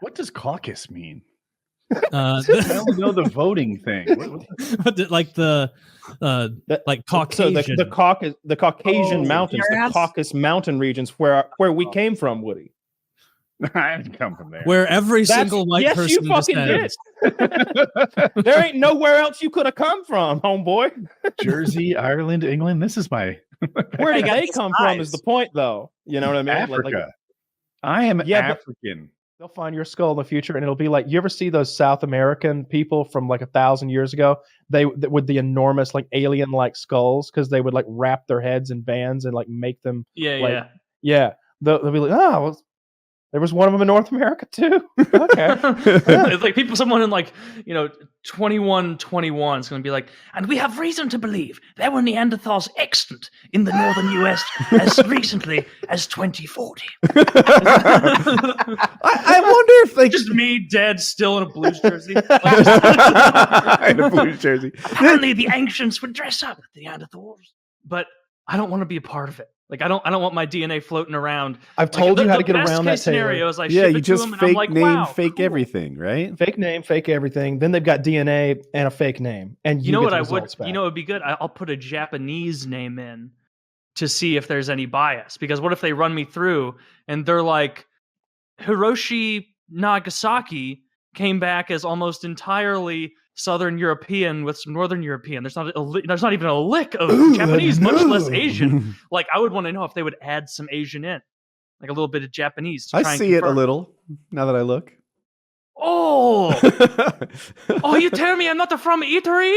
What does caucus mean? I only know the voting thing. Like the Caucasian. So the Caucasian mountains, the Caucasus mountain regions where we came from, Woody. I didn't come from there. Where every single white person you fucking descends. did. There ain't nowhere else you could have come from, homeboy. Jersey, Ireland, England. This is my. Where did they come from? Is the point, though? You know what I mean? Africa. I am African. They'll find your skull in the future, and it'll be like, you ever see those South American people from like 1,000 years ago? They with the enormous like alien-like skulls, because they would like wrap their heads in bands and like make them. Yeah. They'll be like, well, there was one of them in North America too. Okay. It's like someone in 2121 is going to be like, and we have reason to believe there were Neanderthals extant in the northern US as recently as 2040. I wonder if just me dead still in a Blues jersey. In a Blues jersey. Apparently the ancients would dress up the Neanderthals, but I don't want to be a part of it. Like I don't want my DNA floating around. I've told you how to get around that scenario. Is you just fake name, fake everything, right? Fake name, fake everything. Then they've got DNA and a fake name, and you know what I would? Back. You know, it'd be good. I'll put a Japanese name in to see if there's any bias. Because what if they run me through and they're like, Hiroshi Nagasaki came back as almost entirely Southern European with some Northern European. There's not even a lick of Japanese, much less Asian. Like I would want to know if they would add some Asian in, like a little bit of Japanese. To try I see it a little now that I look. Oh, you tell me I'm not from Italy?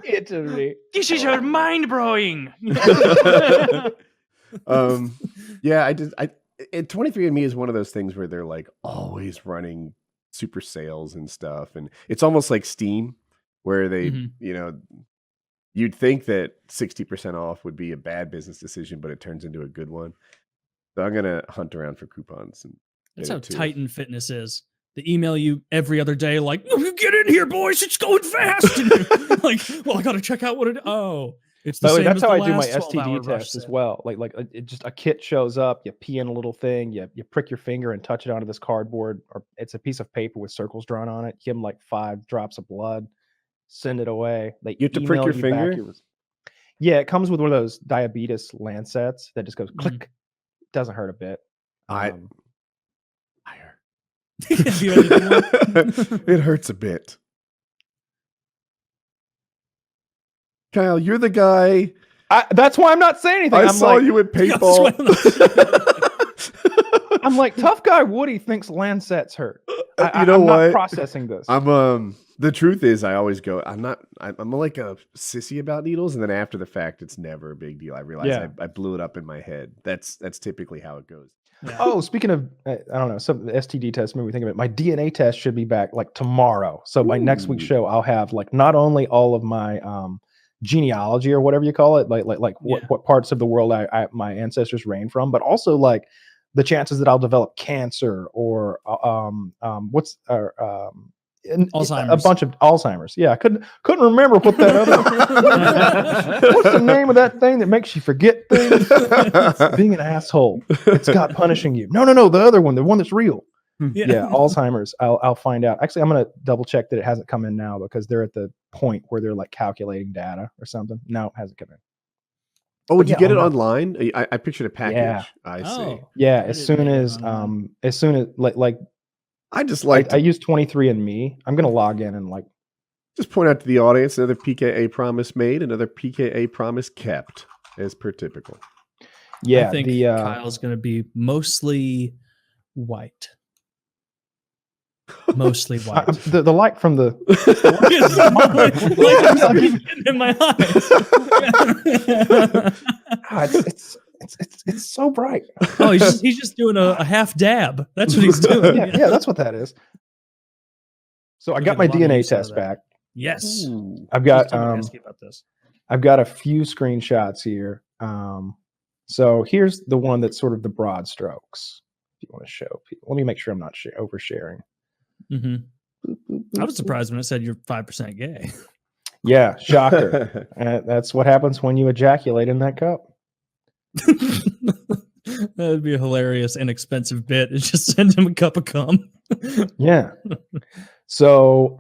Italy. This is mind blowing. Yeah, I did. 23andMe is one of those things where they're like always running super sales and stuff. And it's almost like Steam where they, you'd think that 60% off would be a bad business decision, but it turns into a good one. So I'm going to hunt around for coupons. And that's how Titan Fitness is. They email you every other day, like, get in here, boys. It's going fast. And like, well, I got to check out what it, it's the same. That's as how the I do my last STD test as well. Like it just a kit shows up, you pee in a little thing, you prick your finger and touch it onto this cardboard, or it's a piece of paper with circles drawn on it. Give them like 5 drops of blood, send it away. You have to prick your finger? Yeah, it comes with one of those diabetes lancets that just goes click. Doesn't hurt a bit. I heard. It hurts a bit. Kyle, you're the guy. That's why I'm not saying anything. I saw you at paintball. I'm like, tough guy Woody thinks Lancets hurt. I'm not processing this. The truth is I always go, I'm like a sissy about needles, and then after the fact it's never a big deal. I realize I blew it up in my head. That's typically how it goes. Yeah. Oh, speaking of, I don't know, some STD test made me think of it. My DNA test should be back like tomorrow. So by next week's show, I'll have like not only all of my genealogy or whatever you call it, what parts of the world my ancestors reign from, but also like the chances that I'll develop cancer or Alzheimer's. A bunch of Alzheimer's. Yeah, I couldn't remember what that other. What's the name of that thing that makes you forget things? It's being an asshole. It's God punishing you. No, the other one, the one that's real. Yeah, Alzheimer's. I'll find out. Actually, I'm gonna double check that it hasn't come in now because they're at the point where they're like calculating data or something. No, it hasn't come in. Oh, would you get it online? I pictured a package. Yeah. I see. Yeah, as soon as like. I use 23andMe. I'm gonna log in and like just point out to the audience another PKA promise made, another PKA promise kept, as per typical. Yeah, I think Kyle's gonna be mostly white. Mostly white. The light from the in my eyes. It's so bright. Oh, he's just doing a half dab. That's what he's doing. Yeah, that's what that is. So I got my DNA test back. Yes. I've got ask you about this. I've got a few screenshots here. So here's the one that's sort of the broad strokes. If you want to show people, let me make sure I'm not oversharing. I was surprised when it said you're 5% gay. Yeah, shocker. That's what happens when you ejaculate in that cup. That'd be a hilarious, inexpensive bit. It's just send him a cup of cum. Yeah. So,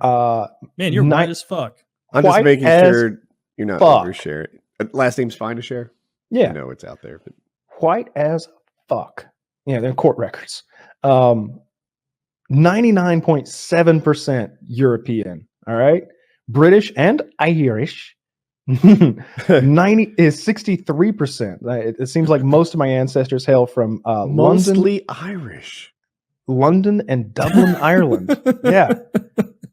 man, you're white as fuck. I'm just making sure you're not fuck. oversharing. Last name's fine to share. Yeah. I know it's out there. But... White as fuck. Yeah, they're court records. 99.7% European. All right. British and Irish. 90 is 63%. It seems like most of my ancestors hail from mostly Irish. London and Dublin, Ireland. Yeah.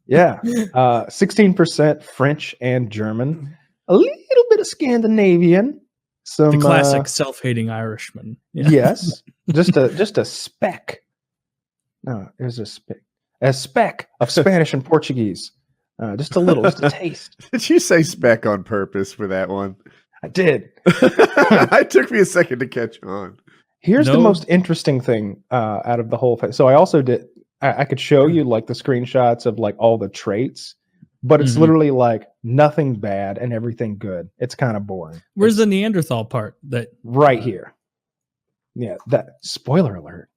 Yeah. 16% French and German. A little bit of Scandinavian. Some the classic self-hating Irishman. Yeah. Yes. Just a speck. No, there's a speck of Spanish and Portuguese. Just a little, just a taste. Did you say speck on purpose for that one? I did. It took me a second to catch on. Here's the most interesting thing out of the whole thing. So I also did. I could show you like the screenshots of like all the traits, but it's literally like nothing bad and everything good. It's kind of boring. Where's the Neanderthal part? That right here. Yeah. That spoiler alert.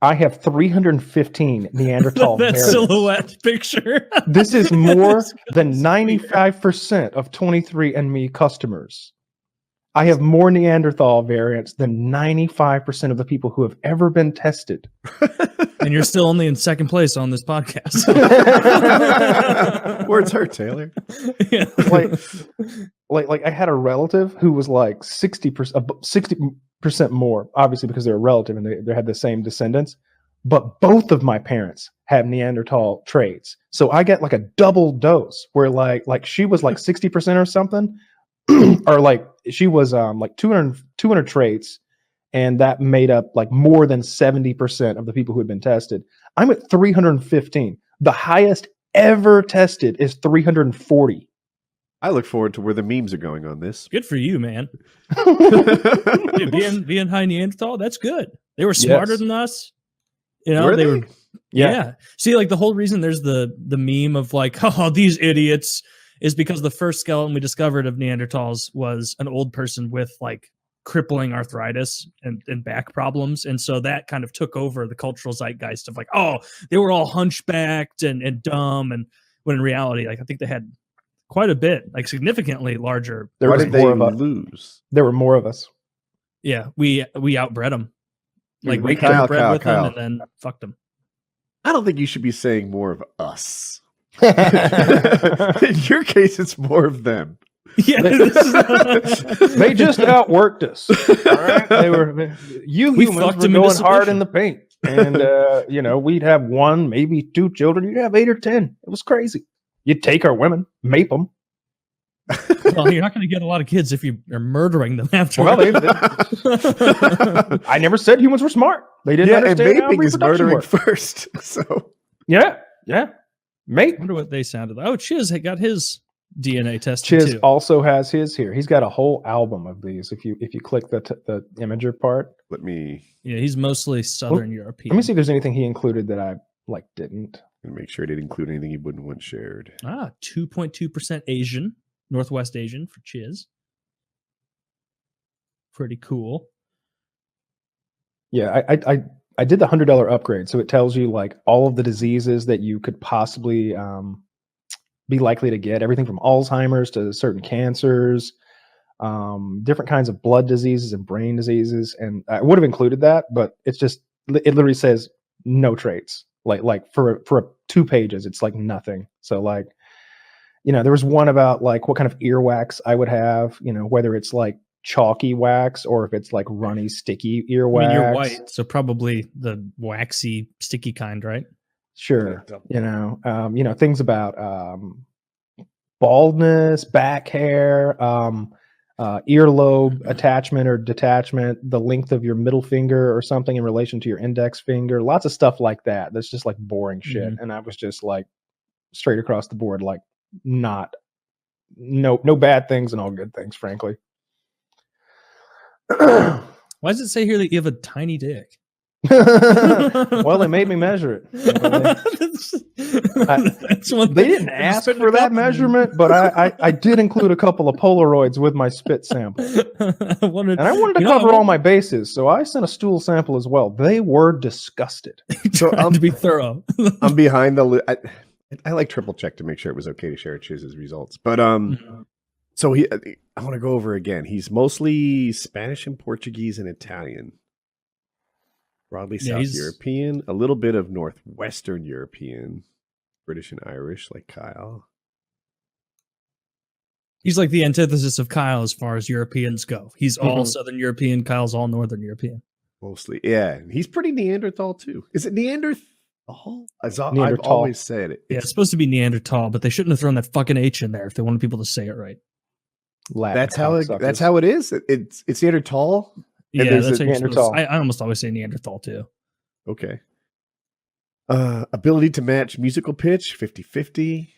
I have 315 Neanderthal that variants. silhouette picture. This is more than 95% of 23andMe customers. I have more Neanderthal variants than 95% of the people who have ever been tested. And you're still only in second place on this podcast. Words hurt, Taylor. Yeah. Like I had a relative who was like 60% more, obviously because they're a relative and they had the same descendants. But both of my parents have Neanderthal traits. So I get like a double dose where like she was like 60% or something. Or like she was like 200 traits, and that made up like more than 70% of the people who had been tested. I'm at 315. The highest ever tested is 340. I look forward to where the memes are going on this. Good for you, man. Dude, being high Neanderthal, that's good. They were smarter than us. You know, they were. Yeah. See, like the whole reason there's the meme of like, oh, these idiots, is because the first skeleton we discovered of Neanderthals was an old person with like crippling arthritis and back problems. And so that kind of took over the cultural zeitgeist of like, oh, they were all hunchbacked and dumb. And when in reality, like I think they had quite a bit, like significantly larger. There was more of us. Lose? There were more of us. Yeah, we outbred them. Like we Kyle, bred with them and then fucked them. I don't think you should be saying more of us. In your case, it's more of them. Yeah, they just outworked us. All right, we humans were going hard in the paint, and we'd have one, maybe two children. You'd have 8 or 10. It was crazy. You'd take our women, mape them. Well, you're not going to get a lot of kids if you are murdering them after. Well, I never said humans were smart. They didn't understand how vaping is murdering worked. first. So yeah. Mate. I wonder what they sounded like. Oh, Chiz got his DNA tested Chiz too. also has his here. He's got a whole album of these. If you click the imager part. Yeah, he's mostly Southern European. Let me see if there's anything he included that I didn't. And make sure I didn't include anything he wouldn't want shared. 2.2% Asian, Northwest Asian for Chiz. Pretty cool. Yeah, I did the $100 upgrade, so it tells you like all of the diseases that you could possibly be likely to get. Everything from Alzheimer's to certain cancers, different kinds of blood diseases and brain diseases. And I would have included that, but it literally says no traits. Like for 2 pages, it's like nothing. So like, there was one about like what kind of earwax I would have. Whether it's like chalky wax or if it's like runny sticky earwax. I mean, you're white, so probably the waxy sticky kind, right? Sure. Things about baldness, back hair, earlobe attachment or detachment, the length of your middle finger or something in relation to your index finger, lots of stuff like that. That's just like boring shit. And I was just like straight across the board, like no bad things and all good things, frankly. Why does it say here that you have a tiny dick? Well, they made me measure it. They didn't ask for that measurement, but I did include a couple of Polaroids with my spit sample. I wanted to cover all my bases, so I sent a stool sample as well. They were disgusted. So I'm to be thorough. I'm behind the. I like triple check to make sure it was okay to share Chiz's results, but so I want to go over again. He's mostly Spanish and Portuguese and Italian. Broadly South European, a little bit of Northwestern European, British and Irish, like Kyle. He's like the antithesis of Kyle as far as Europeans go. He's all Southern European. Kyle's all Northern European. Mostly, yeah. He's pretty Neanderthal too. Is it Neanderthal? I've always said it. Yeah, it's supposed to be Neanderthal, but they shouldn't have thrown that fucking H in there if they wanted people to say it right. That's how it is. It's Neanderthal. Yeah, that's Neanderthal. I almost always say Neanderthal too. Okay. Ability to match musical pitch, 50-50.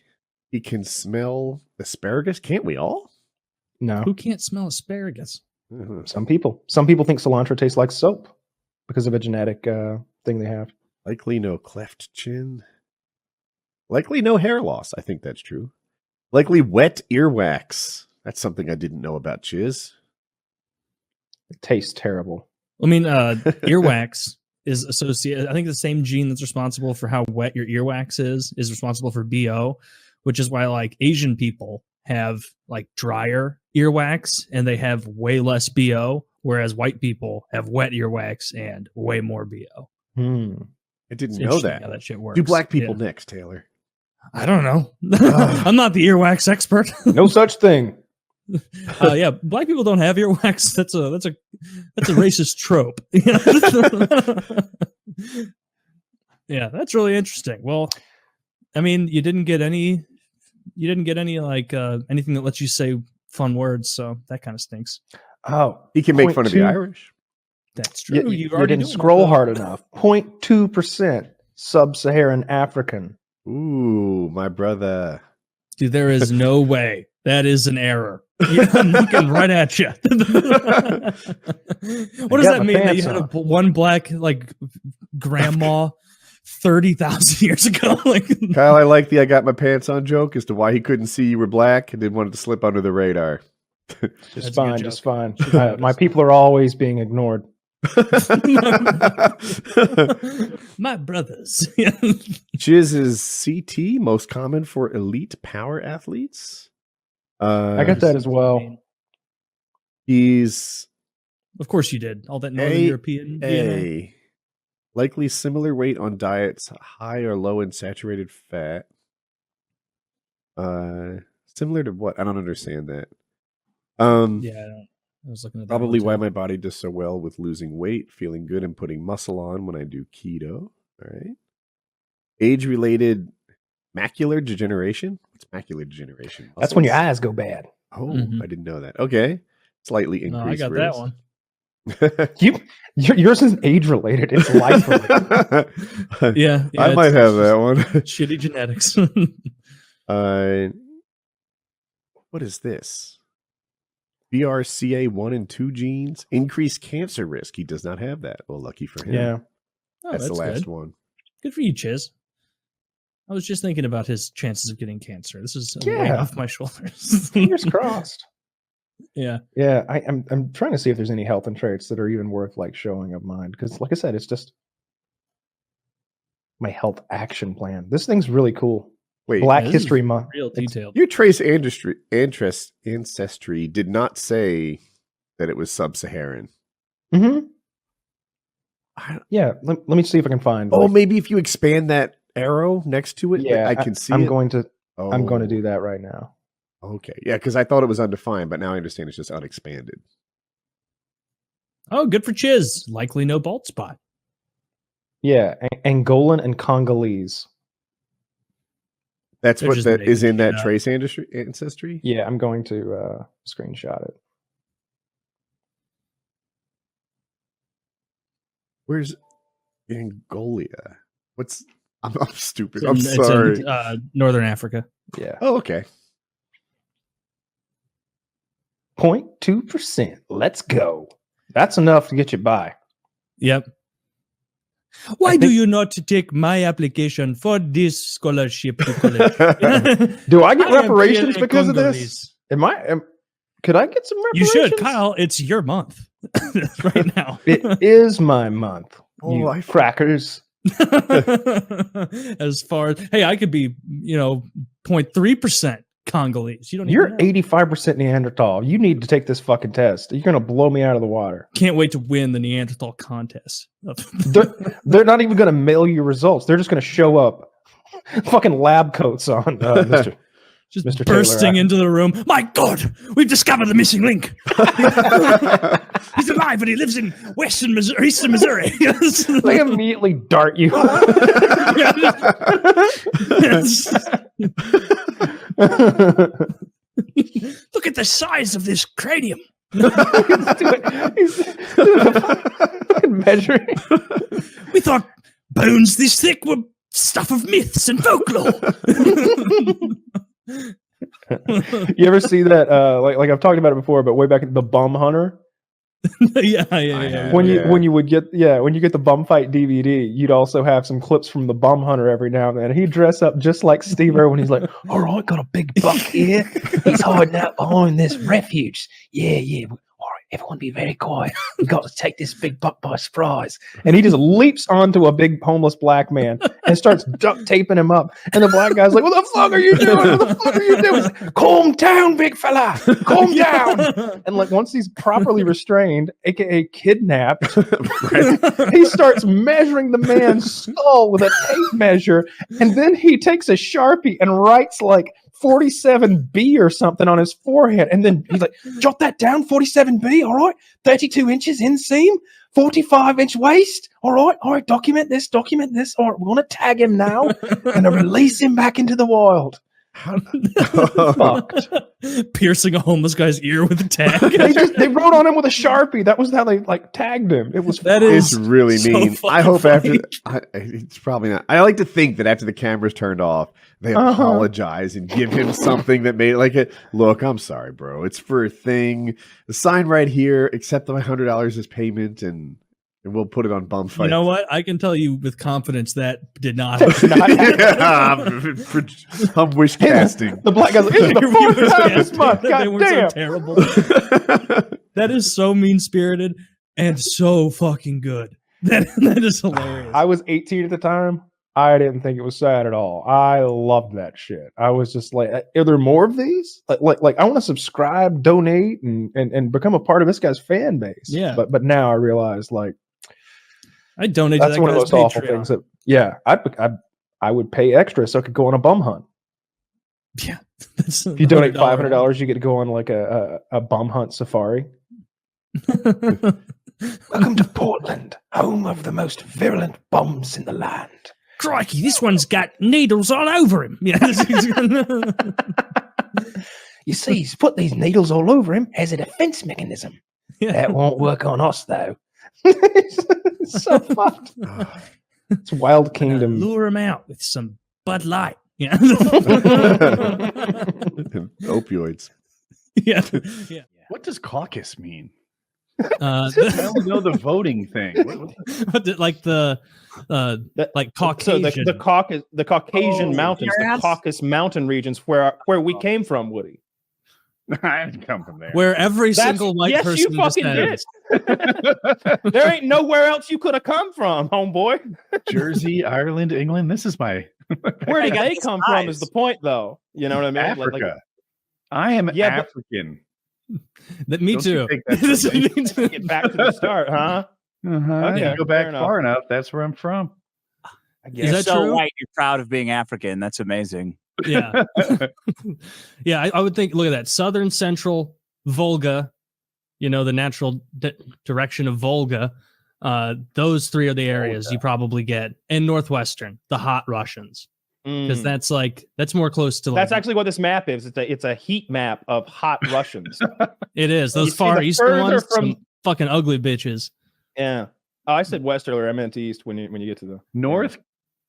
He can smell asparagus. Can't we all? No. Who can't smell asparagus? Some people. Some people think cilantro tastes like soap because of a genetic thing they have. Likely no cleft chin. Likely no hair loss. I think that's true. Likely wet earwax. That's something I didn't know about Chiz. It tastes terrible. I mean, earwax is associated. I think the same gene that's responsible for how wet your earwax is responsible for BO, which is why like Asian people have like drier earwax and they have way less BO, whereas white people have wet earwax and way more BO. I didn't know that. How that shit works. Do black people next, Taylor? I don't know. I'm not the earwax expert. No such thing. Yeah, black people don't have earwax. That's a racist trope. Yeah, that's really interesting. Well, I mean, you didn't get any like anything that lets you say fun words, so that kind of stinks. Oh, he can make fun of the Irish. That's true. You didn't scroll hard enough. 0.2% sub-Saharan African. Ooh, my brother. Dude, there is no way. That is an error. Yeah, I'm looking right at you. What does that mean? That you had one black like grandma 30,000 years ago? Like, Kyle, I like the "I got my pants on" joke as to why he couldn't see you were black and didn't want it to slip under the radar. Just fine. My people are always being ignored. My brothers. Chiz is CT, most common for elite power athletes. I got that as well. He's, of course, you did all that Northern European DNA. Likely similar weight on diets high or low in saturated fat. Similar to what? I don't understand that. I was looking at that probably why my body does so well with losing weight, feeling good, and putting muscle on when I do keto. All right. Age-related macular degeneration. What's macular degeneration? Muscles? That's when your eyes go bad. Oh, I didn't know that. Okay, slightly increased. I got risk. that one. Yours isn't age-related; it's life-related. Yeah, I might have that one. Shitty genetics. What is this? BRCA1 and 2 genes increase cancer risk. He does not have that. Well, lucky for him. Yeah, that's the last one. Good for you, Chiz. I was just thinking about his chances of getting cancer. This is way off my shoulders. Fingers crossed. Yeah. I'm trying to see if there's any health and traits that are even worth like showing of mine, because, like I said, it's just my health action plan. This thing's really cool. Wait, Black History Month. Real detailed. Your trace ancestry did not say that it was sub-Saharan. Mm-hmm. Yeah, let me see if I can find. Oh, maybe if you expand that arrow next to it, I can see. I'm going to do that right now. Okay, yeah, because I thought it was undefined, but now I understand it's just unexpanded. Oh, good for Chiz. Likely no bald spot. Yeah, Angolan and Congolese. That's what that is in that trace ancestry? Yeah, I'm going to screenshot it. Where's Angolia? I'm stupid. I'm sorry. It's in, Northern Africa. Yeah. Oh, okay. 0.2%. Let's go. That's enough to get you by. Yep. Why do you not take my application for this scholarship to college? Do I get I am reparations PKA because of Congolese. this? Could I get some You reparations? should, Kyle. It's your month right now. It is my month. Oh, You I- crackers. As far as hey, I could be 0.3% Congolese. You don't. You're even know. 85% Neanderthal. You need to take this fucking test. You're gonna blow me out of the water. Can't wait to win the Neanderthal contest. They're not even gonna mail you results. They're just gonna show up, fucking lab coats on, Mr. Just Mr. bursting Taylor. into the room. My God, we've discovered the missing link. He's alive and he lives in Eastern Missouri. They immediately dart you. Look at the size of this cranium. He's fucking measuring. We thought bones this thick were stuff of myths and folklore. You ever see that? Like I've talked about it before, but way back in the Bum Hunter. yeah. When you would get when you get the Bum Fight DVD, you'd also have some clips from the Bum Hunter every now and then. He'd dress up just like Steve Irwin. He's like, "All right, got a big buck here. He's hiding out behind this refuge. Yeah. All right, everyone be very quiet. We got to take this big buck by surprise." And he just leaps onto a big homeless black man and starts duct taping him up. And the black guy's like, "What the fuck are you doing? What the fuck are you doing?" He's like, "Calm down, big fella. Calm down." And like once he's properly restrained, aka kidnapped, he starts measuring the man's skull with a tape measure, and then he takes a Sharpie and writes like 47B or something on his forehead, and then he's like, "Jot that down, 47B, all right, 32 inches inseam, 45-inch waist, all right, document this, all right, we're gonna tag him now and release him back into the wild." Fucked. Piercing a homeless guy's ear with a tag. They wrote on him with a Sharpie. That was how they like tagged him. It was It's really so mean. I fucking hope funny. it's probably not. I like to think that after the cameras turned off, they apologize and give him something that made it like it. Look, I'm sorry, bro. It's for a thing. The sign right here. Accept my $100 as payment, and we'll put it on Bum Fight. You know what? I can tell you with confidence that did not. I'm wish casting. The black guy's like, "This is the fourth time this month. They God were damn." so terrible. That is so mean spirited and so fucking good. That is hilarious. I was 18 at the time. I didn't think it was sad at all. I loved that shit. I was just like, "Are there more of these? Like I want to subscribe, donate, and become a part of this guy's fan base." Yeah. But now I realize like I donated that's that one of guy's those awful Patreon. things that I would pay extra so I could go on a bum hunt. Yeah. If you donate $500, you get to go on like a bum hunt safari. Welcome to Portland, home of the most virulent bums in the land. Crikey, this one's got needles all over him. Yeah. You see, he's put these needles all over him as a defense mechanism. Yeah. That won't work on us, though. It's so fucked. It's Wild Kingdom. Lure him out with some Bud Light. Yeah. Opioids. Yeah. What does caucus mean? Uh, I only know the voting thing. like the like Caucasian. So the Caucasian Oh, mountains, your the ass- Caucasus mountain regions where we came from, Woody. I didn't come from there. where every single white yes, person you in fucking this did. There ain't nowhere else you could have come from, homeboy. Jersey, Ireland, England. This is my Where did got they come from is the point, though. You know what I mean? Africa. I am Yeah, but- African. That me Don't you too. think that's This is right? me too. Get back to the start, huh? Okay, you go back fair enough. far enough. That's where I'm from. I Is guess. that so true? white. You're proud of being African. That's amazing. Yeah. Yeah, I would think, look at that. Southern Central Volga, the natural direction of Volga. Those three are the areas you probably get. And Northwestern, the hot Russians. Because that's more close to That's actually what this map is. It's a heat map of hot Russians. it is. You Those see far the eastern further ones, from- some fucking ugly bitches. Yeah. Oh, I said west earlier. I meant east when you get to the North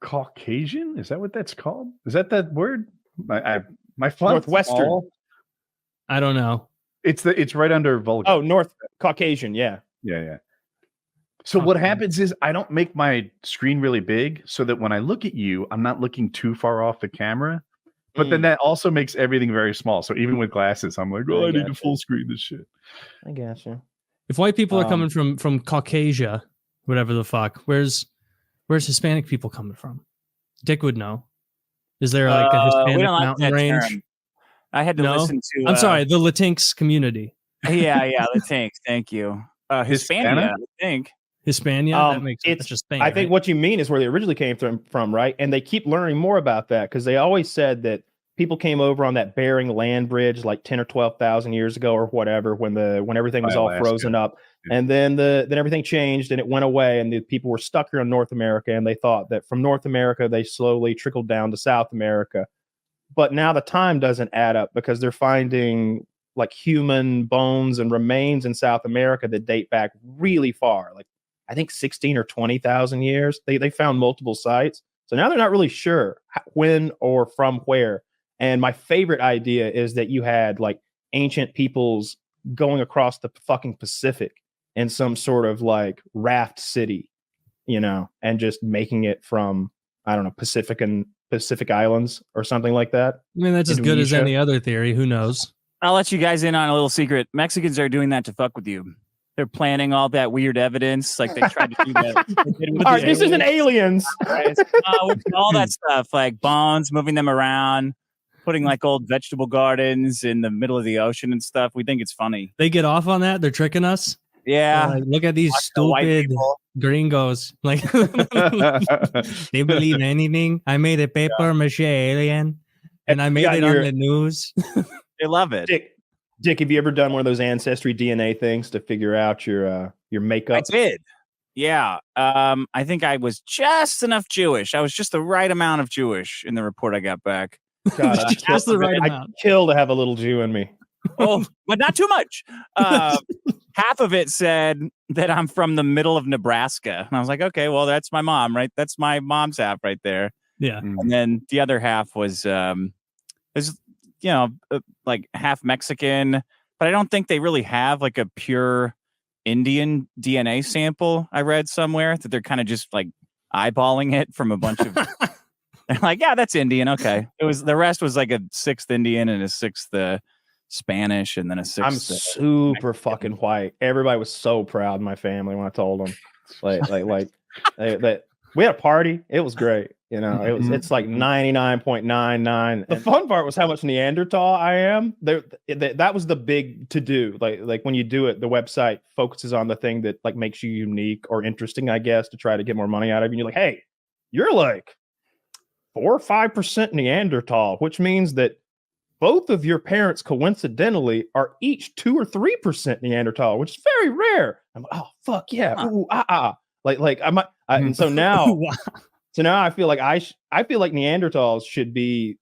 Caucasian? Is that what that's called? Is that word? My font's Northwestern. small. I don't know. It's right under Volga. North Caucasian. Yeah. Yeah. So what happens is I don't make my screen really big so that when I look at you, I'm not looking too far off the camera. But then that also makes everything very small. So even with glasses, I'm like, I need to full screen this shit. I gotcha. If white people are coming from Caucasia, whatever the fuck, where's Hispanic people coming from? Dick would know. Is there like a Hispanic mountain range? Term. I had to listen to. I'm sorry, the Latinx community. Yeah, Latinx. Thank you. Hispania, I think. Hispania. That makes sense. Just I think what you mean is where they originally came from, right? And they keep learning more about that because they always said that people came over on that Bering land bridge like 10 or 12,000 years ago or whatever when everything was all frozen up, and then everything changed and it went away, and the people were stuck here in North America, and they thought that from North America they slowly trickled down to South America, but now the time doesn't add up because they're finding like human bones and remains in South America that date back really far, like I think 16 or 20,000 years. They found multiple sites. So now they're not really sure when or from where. And my favorite idea is that you had like ancient peoples going across the fucking Pacific in some sort of like raft city, and just making it from, I don't know, Pacific Islands or something like that. I mean, that's as good as any other theory. Who knows? I'll let you guys in on a little secret. Mexicans are doing that to fuck with you. They're planning all that weird evidence, like they tried to do that. All right, this isn't aliens. All that stuff, like bones, moving them around, putting like old vegetable gardens in the middle of the ocean and stuff. We think it's funny. They get off on that. They're tricking us. Yeah. Like, look at these stupid gringos. Like they believe anything. I made a paper mache alien, and I made it on the news. They love it. Dick, have you ever done one of those Ancestry DNA things to figure out your makeup? I did. Yeah. I think I was just enough Jewish. I was just the right amount of Jewish in the report I got back. God, just the right amount. I'd kill to have a little Jew in me. Oh, but not too much. Half of it said that I'm from the middle of Nebraska. And I was like, okay, well, that's my mom, right? That's my mom's half right there. Yeah. And then the other half was like half Mexican, but I don't think they really have like a pure Indian DNA sample. I read somewhere that they're kind of just like eyeballing it from a bunch of they're like, yeah, that's Indian. Okay. The rest was like a sixth Indian and a sixth Spanish and then a sixth. I'm super fucking white. Everybody was so proud in my family when I told them that we had a party. It was great. It's like 99.99. The fun part was how much Neanderthal I am. That was the big to do. Like when you do it, the website focuses on the thing that like makes you unique or interesting, I guess, to try to get more money out of you. And you're like, hey, you're like 4 or 5% Neanderthal, which means that both of your parents coincidentally are each 2 or 3% Neanderthal, which is very rare. I'm like, oh fuck yeah, ooh, like I might. And so now. So now I feel like I feel like Neanderthals should be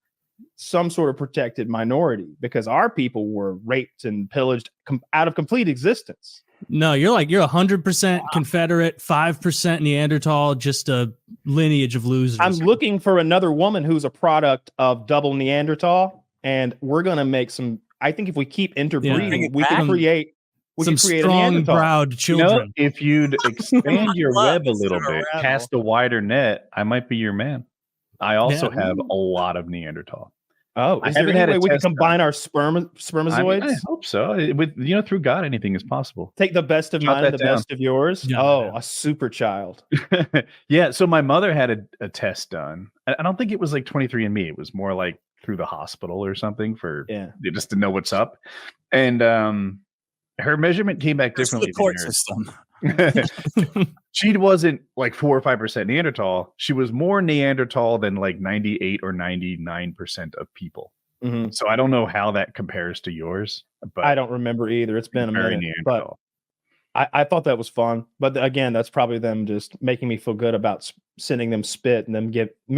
some sort of protected minority because our people were raped and pillaged out of complete existence. No, you're 100% Confederate, 5% Neanderthal, just a lineage of losers. I'm looking for another woman who's a product of double Neanderthal, and we're gonna make some. I think if we keep interbreeding, we can create. Some strong, proud children. If you'd expand your web a little bit, cast a wider net, I might be your man. I also have a lot of Neanderthal. Oh, is there any way we can combine our spermatozoids? I hope so. Through God, anything is possible. Take the best of mine and the best of yours. A super child. Yeah. So my mother had a test done. I don't think it was like 23andMe. It was more like through the hospital or something just to know what's up. And her measurement came back differently. The court system. She wasn't like 4 or 5% Neanderthal. She was more Neanderthal than like 98 or 99% of people. Mm-hmm. So I don't know how that compares to yours. But I don't remember either. It's been a minute. But I thought that was fun. But again, that's probably them just making me feel good about sending them spit and them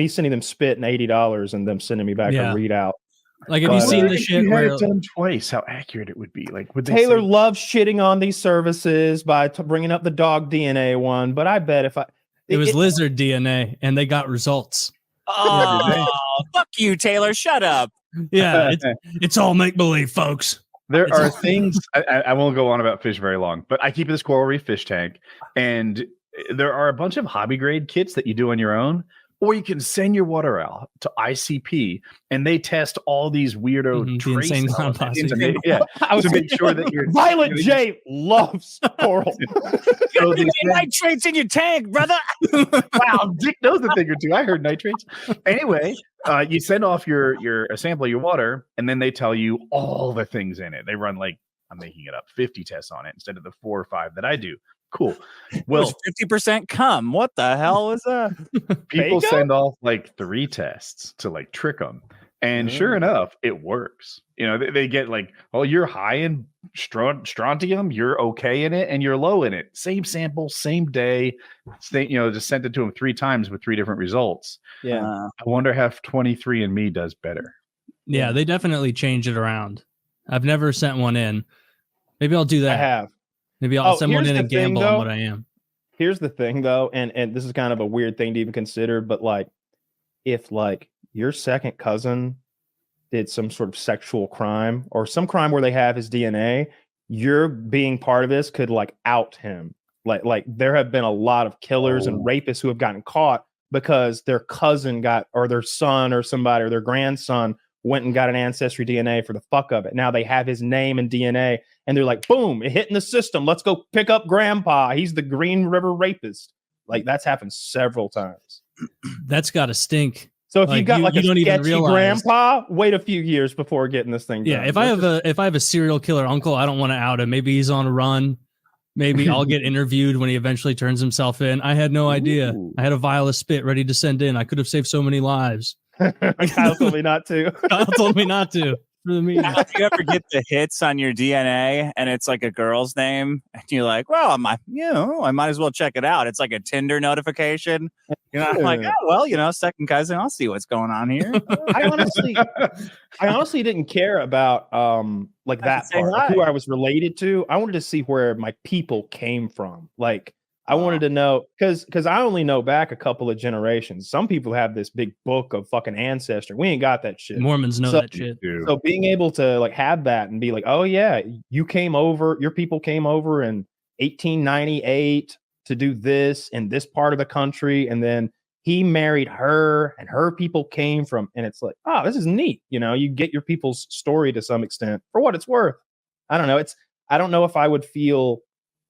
sending them spit and $80 and them sending me back a readout. Like, have you seen the shit where it's done twice? How accurate it would be? Like, would Taylor loves shitting on these services by bringing up the dog DNA one, but I bet if it was lizard DNA and they got results. Oh, fuck you, Taylor! Shut up. Yeah, it's all make believe, folks. There are things I won't go on about fish very long, but I keep this coral reef fish tank, and there are a bunch of hobby grade kits that you do on your own, or you can send your water out to ICP and they test all these weirdo trace elements to make sure that you're Violet J loves coral. So nitrates in your tank, brother. Wow, Dick knows a thing or two. I heard nitrates. Anyway, you send off a sample of your water, and then they tell you all the things in it. They run like, I'm making it up, 50 tests on it instead of the 4 or 5 that I do. Cool. Well, 50% cum. What the hell is that? People send off like 3 tests to like trick them. And sure enough, it works. You know, they get like, oh, you're high in strontium, you're okay in it, and you're low in it. Same sample, same day. Just sent it to them 3 times with 3 different results. Yeah. I wonder if 23andMe does better. Yeah, they definitely change it around. I've never sent one in. Maybe I'll do that. I have. Maybe I'll send one in and gamble on what I am. Here's the thing, though, and this is kind of a weird thing to even consider, but like, if like your second cousin did some sort of sexual crime or some crime where they have his DNA, your being part of this could like out him. Like there have been a lot of killers and rapists who have gotten caught because their cousin or their son or somebody or their grandson went and got an Ancestry DNA for the fuck of it. Now they have his name and DNA, and they're like, boom, it hit in the system. Let's go pick up grandpa. He's the Green River rapist. Like, that's happened several times. That's got to stink. So if you got like a sketchy grandpa, wait a few years before getting this thing done. Yeah, if I have a serial killer uncle, I don't want to out him. Maybe he's on a run. Maybe I'll get interviewed when he eventually turns himself in. I had no idea. I had a vial of spit ready to send in. I could have saved so many lives. Kyle told me not to. Kyle told me not to. For the meeting. If you ever get the hits on your DNA and it's like a girl's name, and you're like, well, I might as well check it out. It's like a Tinder notification. I'm like, oh well, second cousin. I'll see what's going on here. I honestly didn't care about like that part, like who I was related to. I wanted to see where my people came from. Like, I wanted to know because I only know back a couple of generations. Some people have this big book of fucking ancestry. We ain't got that shit. Mormons know that shit. So being able to like have that and be like, oh yeah, your people came over in 1898 to do this in this part of the country, and then he married her, and her people came from, and it's like, oh, this is neat. You get your people's story to some extent for what it's worth. I don't know. I don't know if I would feel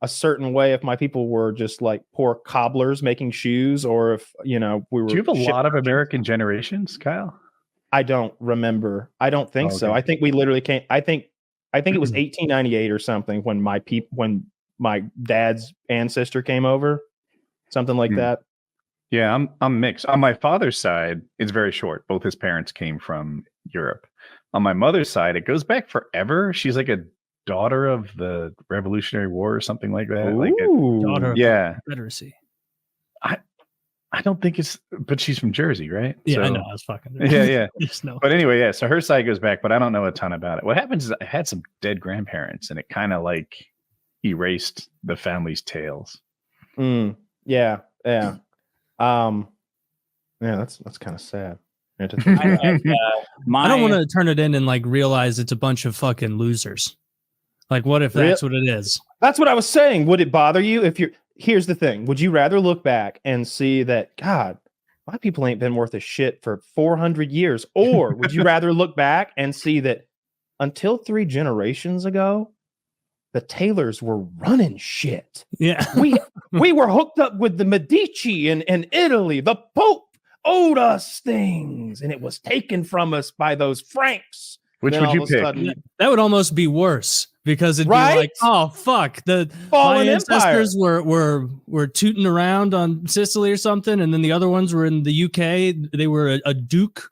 a certain way if my people were just like poor cobblers making shoes, or if we were. Do you have a lot of American generations, Kyle? I don't remember. I don't think so. I think we literally came. I think it was 1898 or something when my dad's ancestor came over, something like that. Yeah, I'm mixed. On my father's side, it's very short. Both his parents came from Europe. On my mother's side, it goes back forever. She's like a daughter of the Revolutionary War or something like that. Daughter of the Confederacy. I don't think it's, but she's from Jersey, right? Yeah, I know. I was fucking. Yeah. Just know. But anyway, yeah. So her side goes back, but I don't know a ton about it. What happens is I had some dead grandparents, and it kind of like erased the family's tales. Yeah. Yeah, that's kind of sad. I don't want to turn it in and like realize it's a bunch of fucking losers. Like, what if that's what it is? That's what I was saying. Would it bother you if here's the thing. Would you rather look back and see that, God, my people ain't been worth a shit for 400 years? Or would you rather look back and see that until 3 generations ago, the Taylors were running shit. Yeah. we were hooked up with the Medici in Italy. The Pope owed us things, and it was taken from us by those Franks. Which would you pick? That would almost be worse, because it'd be like, oh fuck, my ancestors were tooting around on Sicily or something, and then the other ones were in the UK. They were a duke,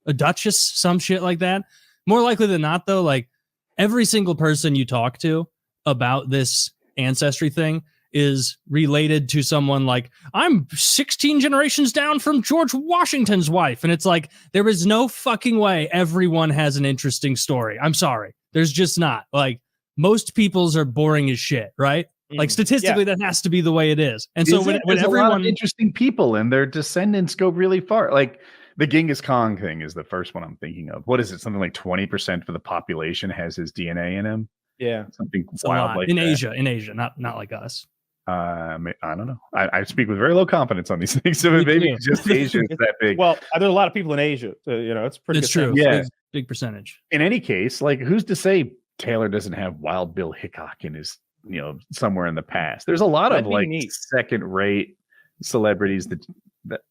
a duchess, some shit like that. More likely than not, though, like every single person you talk to about this ancestry thing is related to someone like, I'm 16 generations down from George Washington's wife. And it's like, there is no fucking way everyone has an interesting story. I'm sorry. There's just not. Like, most people's are boring as shit, right? Like, statistically, that has to be the way it is. And so when everyone, a lot of interesting people and their descendants go really far. Like, the Genghis Khan thing is the first one I'm thinking of. What is it? Something like 20% of the population has his DNA in him. Yeah. Something wild like in that. Asia, not like us. I don't know. I speak with very low confidence on these things. So maybe it's just Asia is that big. Well, there's a lot of people in Asia. So, it's pretty. It's true. Yeah, big percentage. In any case, like who's to say Taylor doesn't have Wild Bill Hickok in his, somewhere in the past? There's a lot of like second-rate celebrities that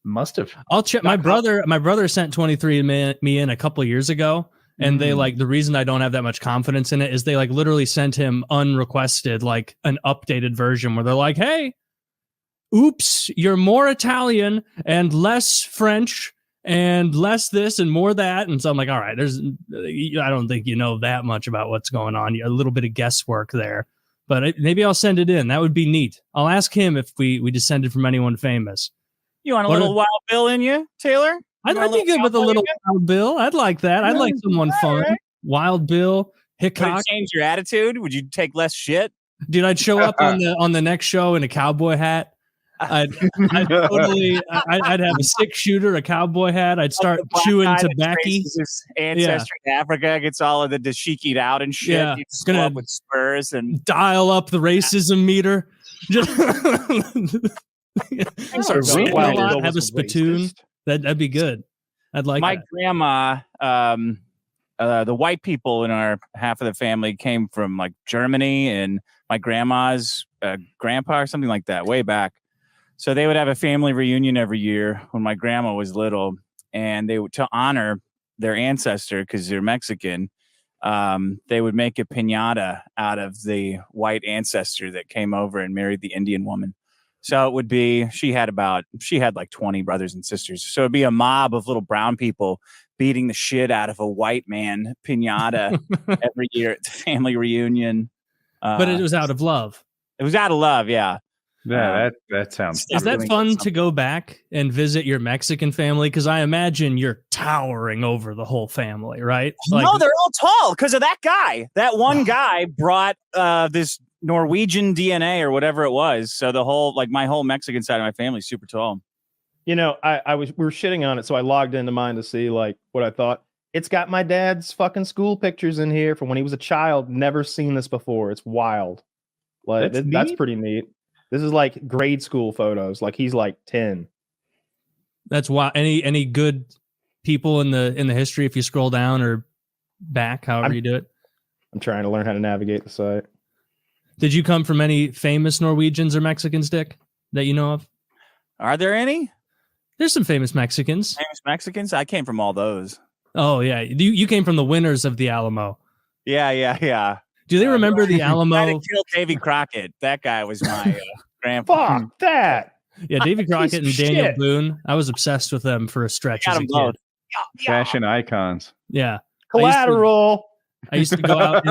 must have. I'll check. My brother sent 23andMe in a couple of years ago. And they the reason I don't have that much confidence in it is they literally sent him unrequested, an updated version where they're like, hey, oops, you're more Italian and less French and less this and more that. And so I'm like, all right, I don't think you know that much about what's going on. A little bit of guesswork there, but maybe I'll send it in. That would be neat. I'll ask him if we descended from anyone famous. You want a little Wild Bill in you, Taylor? I'd be good with a little Wild Bill. I'd like that. I'd like someone fun. Right. Wild Bill, Hickok. Would it change your attitude? Would you take less shit? Dude, I'd show up on the next show in a cowboy hat. I'd have a 6-shooter, a cowboy hat. I'd start chewing tobacco. Ancestry in Africa gets all of the dashiki'd out and shit. Yeah, it's gonna up with spurs and dial up the racism meter. Just have a spittoon. That'd be good. I'd like my grandma. The white people in our half of the family came from Germany, and my grandma's grandpa or something like that way back. So they would have a family reunion every year when my grandma was little, and they would, to honor their ancestor because they're Mexican, they would make a piñata out of the white ancestor that came over and married the Indian woman. So it would be, she had 20 brothers and sisters. So it'd be a mob of little brown people beating the shit out of a white man piñata every year at the family reunion. But it was out of love. It was out of love, yeah. Yeah, that sounds. Is that fun to go back and visit your Mexican family? Because I imagine you're towering over the whole family, right? No, they're all tall because of that guy. That one guy brought this Norwegian DNA or whatever it was. So the whole, my whole Mexican side of my family is super tall. We were shitting on it, so I logged into mine to see what I thought. It's got my dad's fucking school pictures in here from when he was a child. Never seen this before. It's wild. That's pretty neat. This is grade school photos. He's 10. That's wild. Any good people in the history if you scroll down or back, however you do it? I'm trying to learn how to navigate the site. Did you come from any famous Norwegians or Mexicans, Dick, that you know of? Are there any? There's some famous Mexicans. Famous Mexicans? I came from all those. Oh, yeah. You came from the winners of the Alamo. Yeah. Do they remember the Alamo? I killed Davy Crockett. That guy was my grandpa. Fuck that. Yeah, Davy Crockett and Daniel Boone. I was obsessed with them for a stretch as a kid. Fashion icons. Yeah. Collateral. I used to go out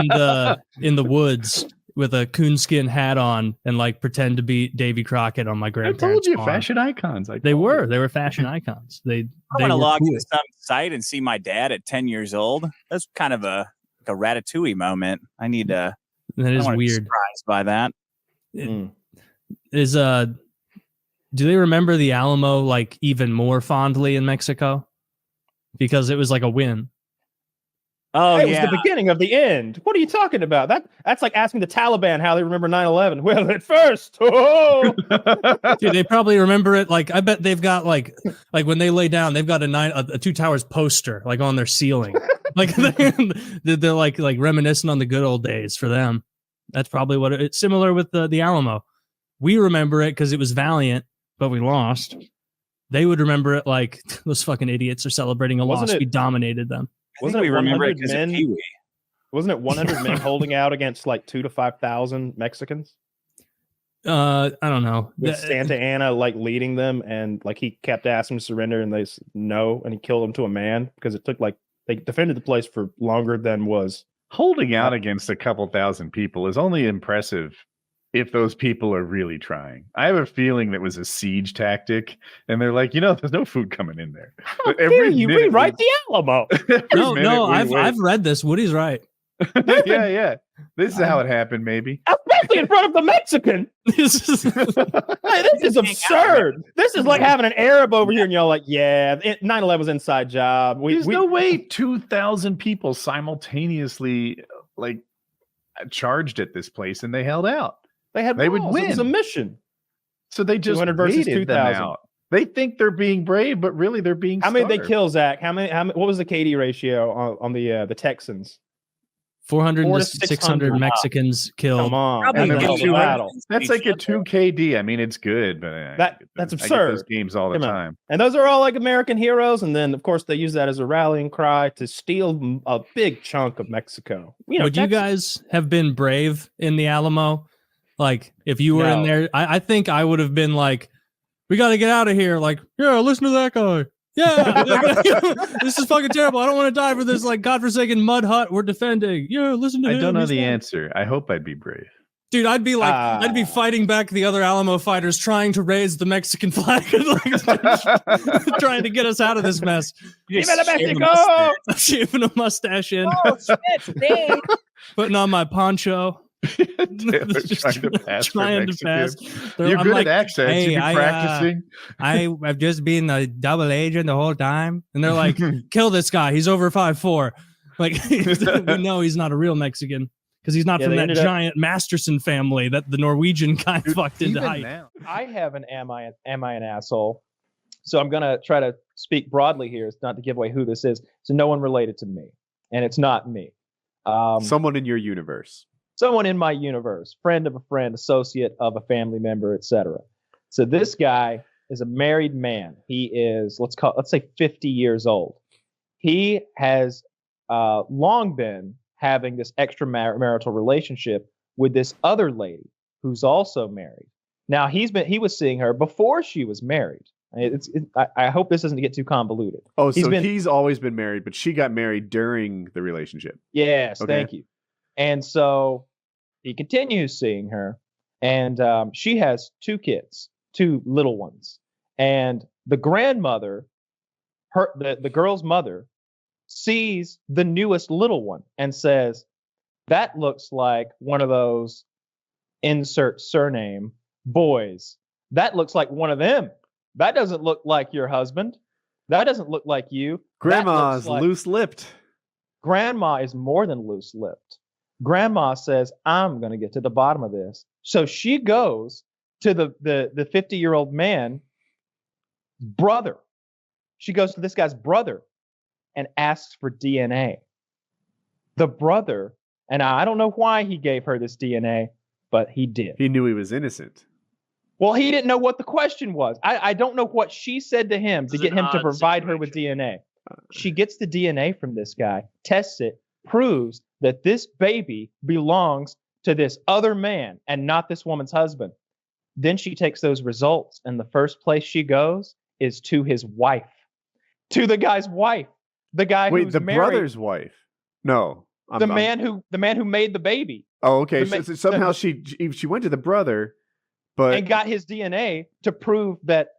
in the woods with a coonskin hat on and pretend to be Davy Crockett on my grandparents' I told you, farm. fashion icons. They were fashion icons. They want to log into some site and see my dad at 10 years old. That's kind of a Ratatouille moment. I need to. That is weird. Surprised by that. Do they remember the Alamo even more fondly in Mexico? Because it was a win. Oh, it was the beginning of the end. What are you talking about? That's like asking the Taliban how they remember 9/11. Well, at first, Dude, they probably remember it. I bet they've got when they lay down, they've got a Two Towers poster on their ceiling. They're reminiscing on the good old days for them. That's probably what it's similar with the Alamo. We remember it because it was valiant, but we lost. They would remember it those fucking idiots are celebrating a loss. We dominated them. Wasn't it 100 men? Wasn't it 100 men holding out against 2,000 to 5,000 Mexicans? I don't know. With Santa Anna leading them, and he kept asking to surrender, and they said no, and he killed them to a man because it took they defended the place for longer than was. Holding out against a couple thousand people is only impressive if those people are really trying. I have a feeling that was a siege tactic, and they're there's no food coming in there. How dare you rewrite the Alamo? No, I've read this. Woody's right. Yeah. This is how it happened, maybe. Especially in front of the Mexican. This is absurd. This is like having an Arab over here, and y'all 9/11 was inside job. There's no way 2,000 people simultaneously charged at this place, and they held out. They would win. It was a mission. So they just 200 versus weeded them 2,000. out. They think they're being brave, but really they're being How many did they starved. kill, Zach? How many? What was the KD ratio on the Texans? 400 400 to to 600 Mexicans killed. Come on, Probably and then killed the battle. That's like a 2 KD. I mean, it's good, but That's I get absurd. those games all the Come on. time. And those are all like American heroes. And then, of course, they use that as a rallying cry to steal a big chunk of Mexico. Would you guys have been brave in the Alamo? Like, if you were in there, I think I would have been like, we got to get out of here. Like, yeah, listen to that guy. Yeah, this is fucking terrible. I don't want to die for this like godforsaken mud hut we're defending. Yeah, listen to him. I don't know He's the fine. answer. I hope I'd be brave. Dude, I'd be like, I'd be fighting back the other Alamo fighters trying to raise the Mexican flag, like, trying to get us out of this mess. Viva Mexico! Shaving a mustache in, Oh, shit, putting on my poncho. Taylor's Just trying to pass. for trying to Mexican. pass. You're I'm good like, at accents. hey, You've been practicing. I've just been a double agent the whole time. And they're like, kill this guy. He's over 5'4". Like, we know he's not a real Mexican because he's not from that giant Masterson family that the Norwegian guy fucked into height. Now. I have an am I an asshole? So I'm gonna try to speak broadly here. It's not to give away who this is. So no one related to me, and it's not me. Someone in your universe. Someone in my universe, friend of a friend, associate of a family member, etc. So this guy is a married man. He is let's say 50 years old. He has long been having this extramarital relationship with this other lady who's also married. Now he was seeing her before she was married. I hope this doesn't get too convoluted. Oh, he's always been married, but she got married during the relationship. Yes, okay. Thank you. And so he continues seeing her, and she has 2 kids, 2 little ones. And the grandmother, the girl's mother, sees the newest little one and says, that looks like one of those insert surname boys. That looks like one of them. That doesn't look like your husband. That doesn't look like you. Grandma's loose-lipped. Grandma is more than loose-lipped. Grandma says, I'm going to get to the bottom of this. So she goes to the 50-year-old man's brother. She goes to this guy's brother and asks for DNA. The brother, and I don't know why he gave her this DNA, but he did. He knew he was innocent. Well, he didn't know what the question was. I don't know what she said to him to get him to provide her with DNA. She gets the DNA from this guy, tests it, proves that this baby belongs to this other man and not this woman's husband. Then she takes those results, and the first place she goes is to his wife, to the guy's wife, the guy who's the married, brother's wife. No, the man who made the baby. Oh, okay. So somehow she went to the brother, but and got his DNA to prove that.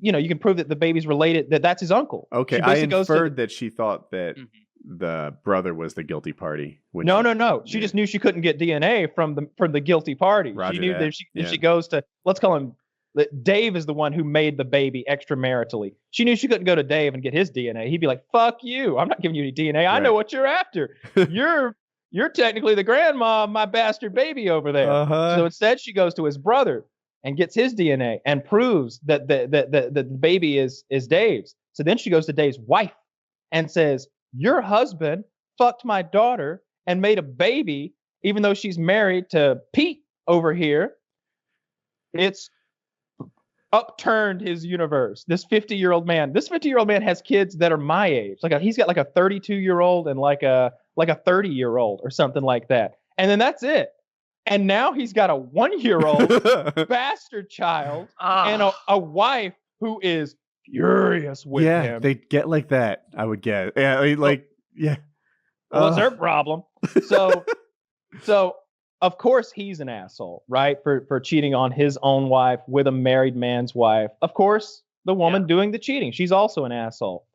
You can prove that the baby's related. That's his uncle. Okay, I inferred that she thought that the brother was the guilty party. No. She just knew she couldn't get DNA from the guilty party. Roger she knew that. If she goes to, let's call him, Dave is the one who made the baby extramaritally. She knew she couldn't go to Dave and get his DNA. He'd be like, "Fuck you! I'm not giving you any DNA. I know what you're after. You're technically the grandma of my bastard baby over there." So instead, she goes to his brother and gets his DNA and proves that the baby is Dave's. So then she goes to Dave's wife and says, your husband fucked my daughter and made a baby, even though she's married to Pete over here. It's upturned his universe. This 50-year-old man has kids that are my age. He's got like a 32-year-old and like a 30-year-old or something like that. And then that's it. And now he's got a 1-year-old bastard child and a wife who is furious with him. Yeah, they get like that, I would guess. Yeah, yeah. Well, it's their problem. So of course he's an asshole, right? For cheating on his own wife with a married man's wife. Of course, the woman doing the cheating, she's also an asshole.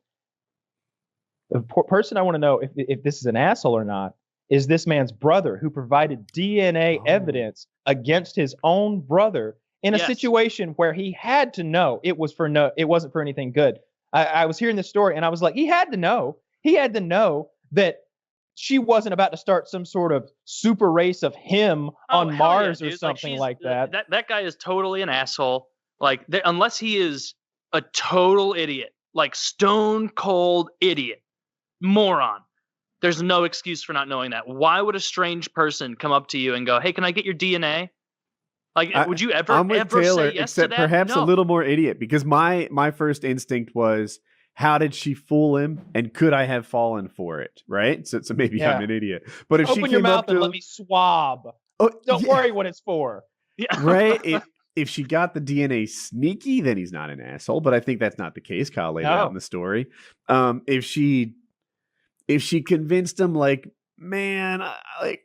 The person I want to know if this is an asshole or not is this man's brother, who provided DNA evidence against his own brother in a situation where he had to know it wasn't for anything good. I was hearing this story and I was like, he had to know that she wasn't about to start some sort of super race of him on Mars or something like that. That guy is totally an asshole. Like, unless he is a total idiot, like stone cold idiot, moron, there's no excuse for not knowing that. Why would a strange person come up to you and go, "Hey, can I get your DNA?" Like, would you ever Taylor, say yes except to that? perhaps No. a little more idiot, because my first instinct was, how did she fool him, and could I have fallen for it? Right? So maybe I'm an idiot. But if Open she your came mouth up to and him, let me swab. Don't worry what it's for. Yeah. Right? If she got the DNA sneaky, then he's not an asshole. But I think that's not the case. Kyle laid it out in the story. If she convinced him, like, man,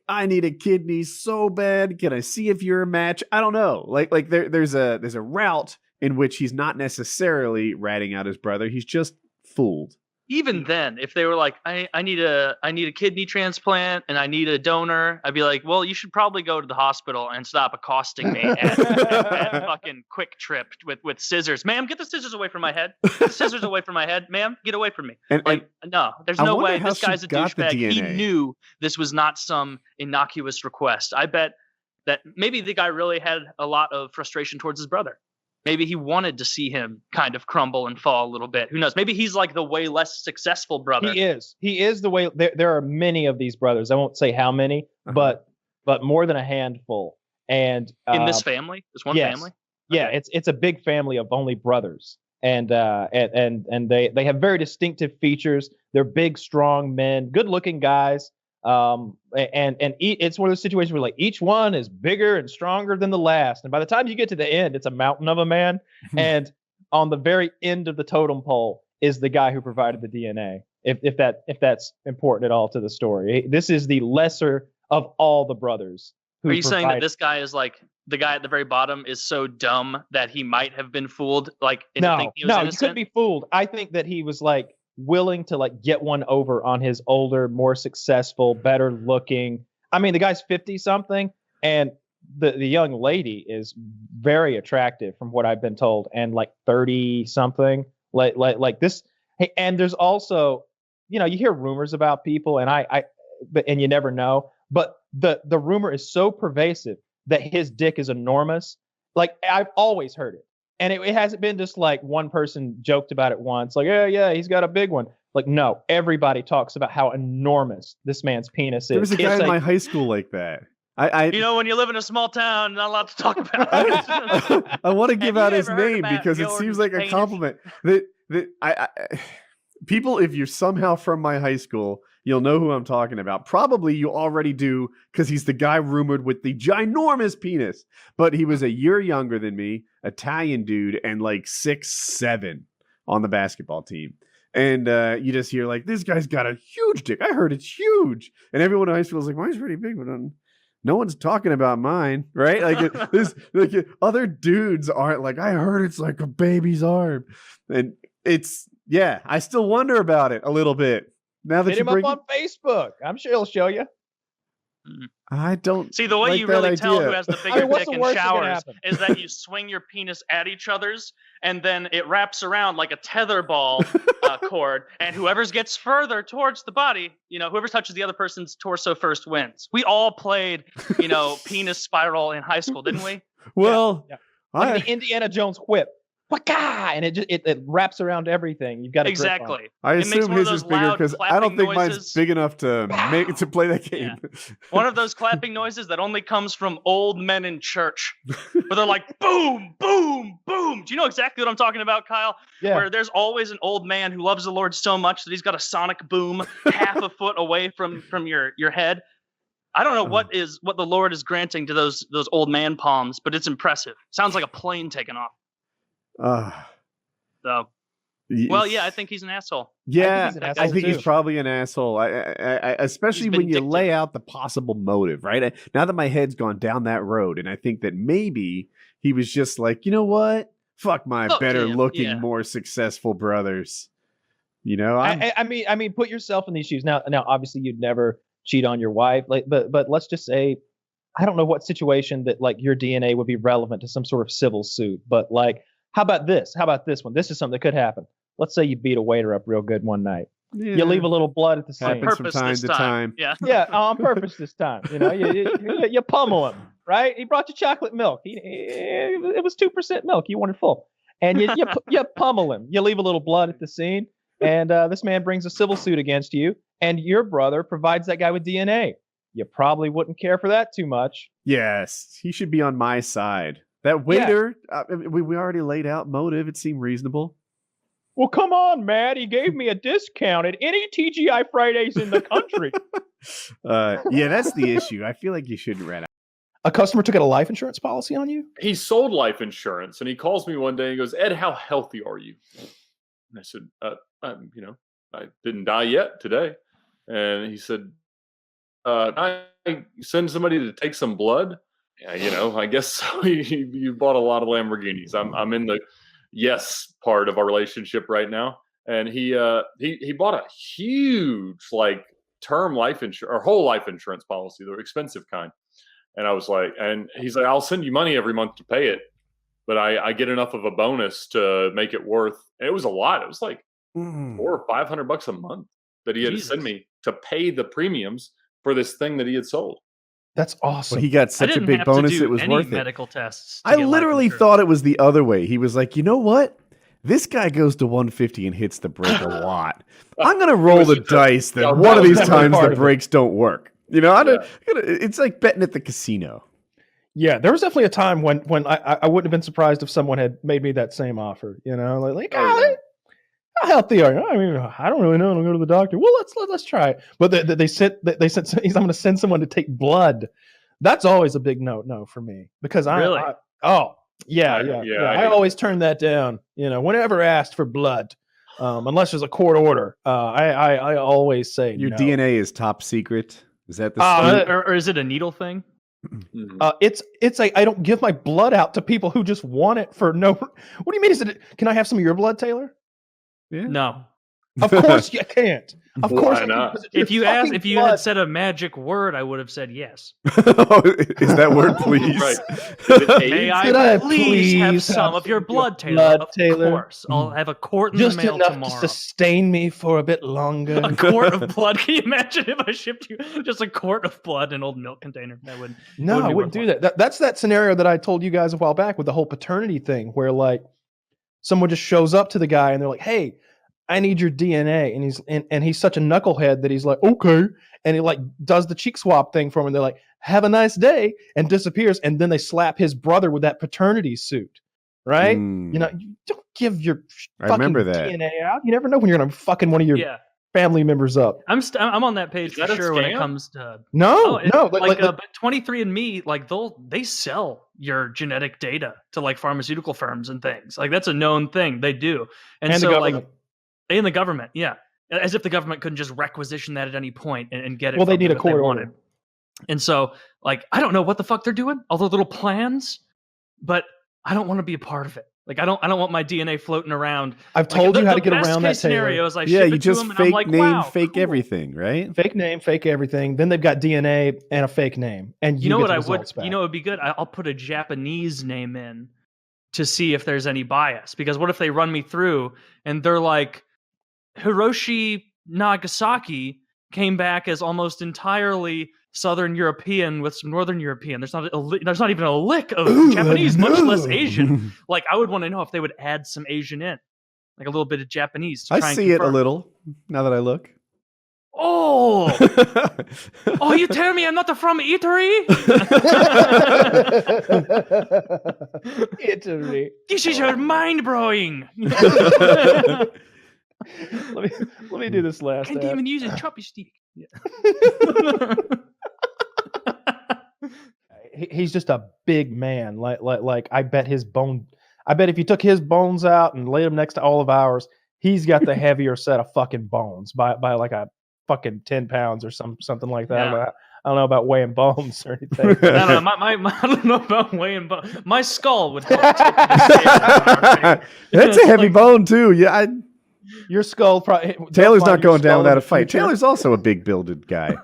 I need a kidney so bad. Can I see if you're a match? I don't know. Like there's a route in which he's not necessarily ratting out his brother. He's just fooled. Even then, if they were like, I need a kidney transplant and I need a donor, I'd be like, well, you should probably go to the hospital and stop accosting me at fucking Quick Trip with scissors. Ma'am, get the scissors away from my head. Get the scissors away from my head. Ma'am, get away from me. No, there's no way. This guy's a douchebag. He knew this was not some innocuous request. I bet that maybe the guy really had a lot of frustration towards his brother. Maybe he wanted to see him kind of crumble and fall a little bit. Who knows? Maybe he's like the way less successful brother. He is the way. There are many of these brothers. I won't say how many, but more than a handful. And in this family, this one family. Yeah, it's a big family of only brothers, and they have very distinctive features. They're big, strong men, good-looking guys. It's one of those situations where like each one is bigger and stronger than the last, and by the time you get to the end, it's a mountain of a man. And on the very end of the totem pole is the guy who provided the DNA. If that's important at all to the story, this is the lesser of all the brothers. Are you saying that this guy is like the guy at the very bottom is so dumb that he might have been fooled? Like, no, he couldn't be fooled. I think that he was like willing to like get one over on his older, more successful, better looking. I mean, the guy's 50 something, and the young lady is very attractive from what I've been told, and like 30 something, like this. Hey, and there's also, you hear rumors about people, and you never know, but the rumor is so pervasive that his dick is enormous. Like, I've always heard it. And it hasn't been just like one person joked about it once, like, yeah, he's got a big one. Like, no, everybody talks about how enormous this man's penis is. There was a guy in my high school like that. When you live in a small town, not allowed to talk about it. I want to give out his name because it seems like a compliment. People, if you're somehow from my high school, you'll know who I'm talking about. Probably you already do, because he's the guy rumored with the ginormous penis. But he was a year younger than me, Italian dude, and like 6'7" on the basketball team. And you just hear like, this guy's got a huge dick. I heard it's huge. And everyone in high school is like, mine's pretty big, but no one's talking about mine, right? Like other dudes aren't like, I heard it's like a baby's arm. And it's, yeah, I still wonder about it a little bit. Now that hit him up on Facebook. I'm sure he'll show you. I don't see the way like you really idea. tell who has the bigger dick in showers happen? is that you swing your penis at each other's, and then it wraps around like a tetherball cord, and whoever gets further towards the body, whoever touches the other person's torso first wins. We all played, penis spiral in high school, didn't we? Well, yeah. Like the Indiana Jones whip. And it wraps around everything. You've got exactly. I assume his is bigger because I don't think mine's big enough to play that game. Yeah. One of those clapping noises that only comes from old men in church, where they're like boom, boom, boom. Do you know exactly what I'm talking about, Kyle? Yeah. Where there's always an old man who loves the Lord so much that he's got a sonic boom half a foot away from your head. I don't know what the Lord is granting to those old man palms, but it's impressive. Sounds like a plane taking off. So, well, yeah, I think he's an asshole. Yeah, I think he's probably an asshole. I especially when you lay out the possible motive, right? Now that my head's gone down that road, and I think that maybe he was just like, you know what? Fuck my better looking, more successful brothers. I mean, put yourself in these shoes. Now, obviously, you'd never cheat on your wife, but let's just say, I don't know what situation that like your DNA would be relevant to some sort of civil suit, but like. How about this? How about this one? This is something that could happen. Let's say you beat a waiter up real good one night. You leave a little blood at the scene. Happens from time to time. Yeah. Yeah, on purpose this time. You know, you pummel him, right? He brought you chocolate milk. It was 2% milk. You wanted full, and you pummel him. You leave a little blood at the scene, and this man brings a civil suit against you, and your brother provides that guy with DNA. You probably wouldn't care for that too much. Yes, he should be on my side. That waiter, we already laid out motive. It seemed reasonable. Well, come on, Matt. He gave me a discount at any TGI Fridays in the country. Yeah, that's the issue. I feel like you shouldn't rat out. A customer took out a life insurance policy on you? He sold life insurance, and he calls me one day and goes, "Ed, how healthy are you?" And I said, I didn't die yet today." And he said, "I send somebody to take some blood?" Yeah, I guess so. You bought a lot of Lamborghinis. I'm in the yes part of our relationship right now, and he bought a huge term life insurance or whole life insurance policy, the expensive kind. And I was like, and he's like, "I'll send you money every month to pay it, but I get enough of a bonus to make it worth." And it was a lot. It was like $400 or $500 a month that he had to send me to pay the premiums for this thing that he had sold. That's awesome. Well, he got such a big bonus; it was worth it. Medical tests. I literally thought it was the other way. He was like, "You know what? This guy goes to 150 and hits the brake a lot. I'm gonna roll the dice that one of these times the brakes don't work." It's like betting at the casino. Yeah, there was definitely a time when I wouldn't have been surprised if someone had made me that same offer. How healthy are you? I mean, I don't really know. I'll go to the doctor. Well, let's try it. But they said I'm going to send someone to take blood. That's always a big no for me because I always turn that down. Whenever asked for blood, unless there's a court order, I always say your no. DNA is top secret. Is that the or is it a needle thing? It's like I don't give my blood out to people who just want it for no. What do you mean? Can I have some of your blood, Taylor? Yeah. No. Of course you can't. Of course not. If you had said a magic word, I would have said yes. Is that word please? Right. May I please have some of your blood, Taylor? Of course. I'll have a quart in the mail tomorrow. Just enough to sustain me for a bit longer. A quart of blood. Can you imagine if I shipped you just a quart of blood in an old milk container? I wouldn't do that. That's that scenario that I told you guys a while back with the whole paternity thing where someone just shows up to the guy and they're like, "Hey, I need your DNA," and he's such a knucklehead that he's like, "Okay," and he does the cheek swap thing for him, and they're like, "Have a nice day," and disappears, and then they slap his brother with that paternity suit, right? You don't give your fucking DNA out. You never know when you're gonna fucking one of your family members up. I'm on that page for sure when it comes to but 23andMe, they sell your genetic data to pharmaceutical firms and things. That's a known thing they do, and so the government. And the government, yeah, as if the government couldn't just requisition that at any point and get it. Well, they need a court order. And so, I don't know what the fuck they're doing, all the little plans, but I don't want to be a part of it. I don't want my DNA floating around. I've told you how to get around that scenario. Is you just fake name, fake everything, right? Fake name, fake everything. Then they've got DNA and a fake name, and you know what I would? Back. You know, it'd be good. I'll put a Japanese name in to see if there's any bias. Because what if they run me through and they're like, Hiroshi Nagasaki came back as almost entirely Southern European with some Northern European. There's not even a lick of Japanese, much less Asian. I would want to know if they would add some Asian in, a little bit of Japanese. To try I see it a little now that I look. Oh, you tell me I'm not from Italy? Italy. This is mind blowing. Let me do this last. Can't even use a chopstick. Yeah. He's just a big man. I bet if you took his bones out and laid them next to all of ours, he's got the heavier set of fucking bones by a fucking 10 pounds or something like that. Yeah. I don't know about weighing bones or anything. No, I don't know about weighing bones. My skull would help. That's a heavy bone too. Yeah, your skull probably. Taylor's not going down without a fight. Taylor's also a big builded guy.